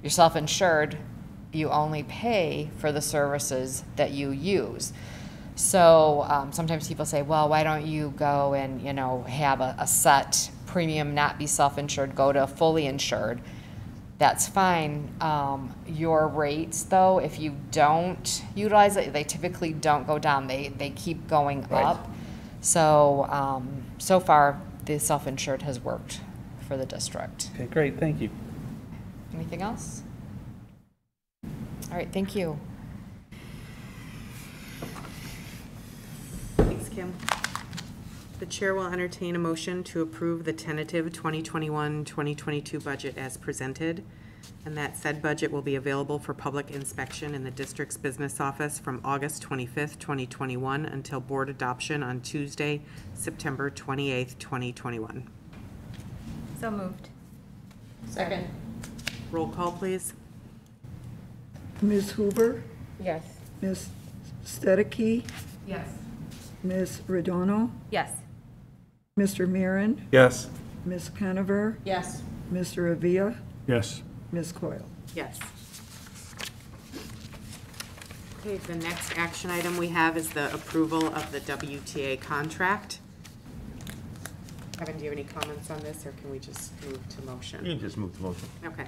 You're self-insured, you only pay for the services that you use. So sometimes people say, well, why don't you go and, you know, have a set premium, not be self-insured, go to fully insured. That's fine. Your rates, though, if you don't utilize it, they typically don't go down. They keep going up. So so far, the self-insured has worked for the district. Okay, great, thank you. Anything else? All right, thank you. Thanks, Kim. The chair will entertain a motion to approve the tentative 2021-2022 budget as presented, and that said budget will be available for public inspection in the district's business office from August 25th, 2021 until board adoption on Tuesday, September 28th, 2021. So moved. Second. Roll call, please. Ms. Hoover, Yes. Ms. Stedeke, Yes. Ms. Redono, Yes. Mr. Marin, Yes. Ms. Conover, Yes. Mr. Avia, Yes. Ms. Coyle. Yes. Okay, the next action item we have is the approval of the WTA contract. Kevin, do you have any comments on this, or can we just move to motion? You can just move the motion. Okay.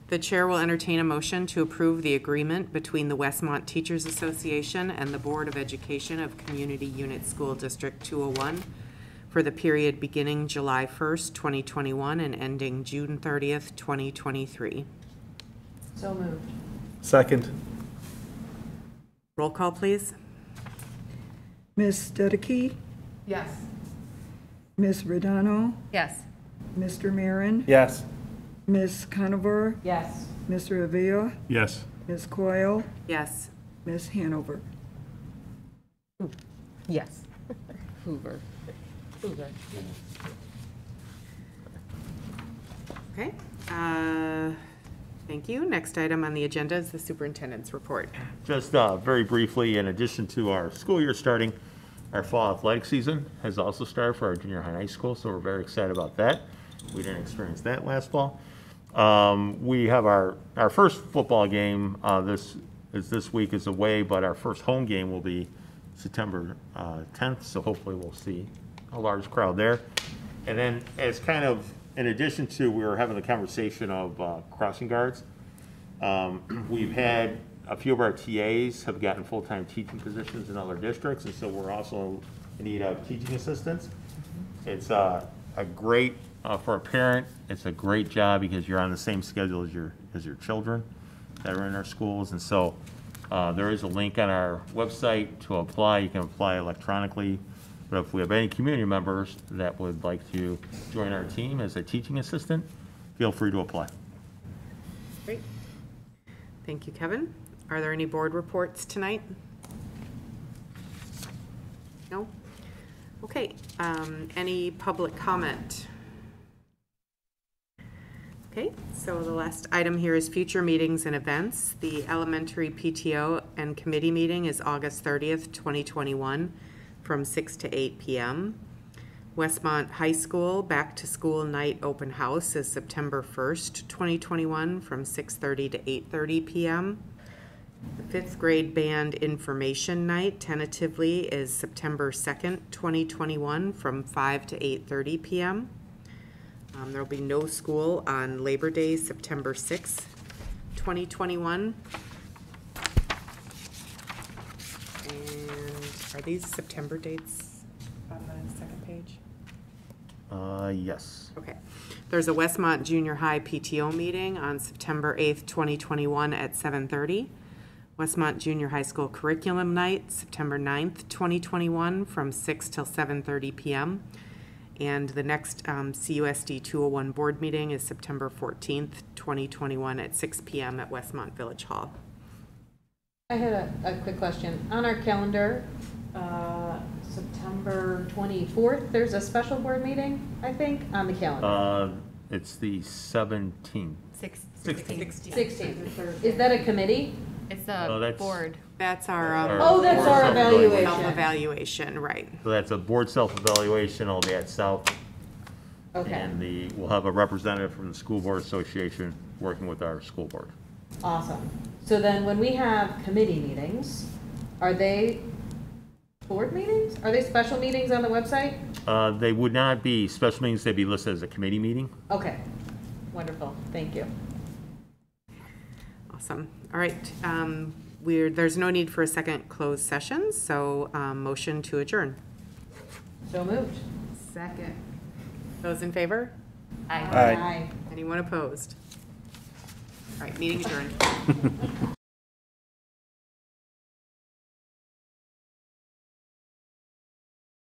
The chair will entertain a motion to approve the agreement between the Westmont Teachers Association and the Board of Education of Community Unit School District 201 for the period beginning July 1st, 2021 and ending June 30th, 2023. So moved. Second. Roll call, please. Ms. Stedeke, Yes. Ms. Redono, Yes. Mr. Marin, Yes. Ms. Conover, Yes. Mr. Avia, Yes. Ms. Coyle, Yes. Ms. Hanover. Yes. Hoover. Okay. Thank you. Next item on the agenda is the superintendent's report. Just very briefly, in addition to our school year starting, our fall athletic season has also started for our junior high and high school, so we're very excited about that. We didn't experience that last fall. We have our first football game this week is away, but our first home game will be September 10th, so hopefully we'll see a large crowd there. And then as kind of, in addition to, we were having the conversation of crossing guards, we've had a few of our TAs have gotten full-time teaching positions in other districts, and so we're also in need of teaching assistants. It's a great, for a parent, it's a great job because you're on the same schedule as your children that are in our schools. And so there is a link on our website to apply. You can apply electronically. But if we have any community members that would like to join our team as a teaching assistant, feel free to apply. Great. Thank you, Kevin. Are there any board reports tonight? No? Okay. Any public comment? Okay, so the last item here is future meetings and events. The elementary PTO and committee meeting is August 30th, 2021 from 6 to 8 p.m. Westmont High School Back to School Night Open House is September 1st, 2021, from 6:30 to 8:30 p.m. The fifth grade band information night tentatively is September 2nd, 2021, from 5 to 8:30 p.m. There will be no school on Labor Day, September 6th, 2021. And are these September dates on the second page? Yes. Okay. There's a Westmont Junior High PTO meeting on September 8th, 2021 at 7:30. Westmont Junior High School Curriculum Night, September 9th, 2021, from 6 till 7:30 p.m. And the next CUSD 201 board meeting is September 14th, 2021 at 6 p.m. at Westmont Village Hall. I had a quick question. On our calendar, September 24th, there's a special board meeting, I think, on the calendar. It's the 17th. 16th. Is that a committee? It's Oh, the that's- board. That's our Oh, that's our evaluation. self-evaluation, right. So that's a board self-evaluation, it'll be at South. Okay, And we'll have a representative from the School Board Association working with our school board. awesome. So then when we have committee meetings, are they board meetings? Are they special meetings on the website? They would not be special meetings, they'd be listed as a committee meeting. Okay, wonderful, thank you. Awesome. All right. There's no need for a second closed session, so motion to adjourn. So moved. Second. Those in favor? Aye. Anyone opposed? All right, meeting adjourned.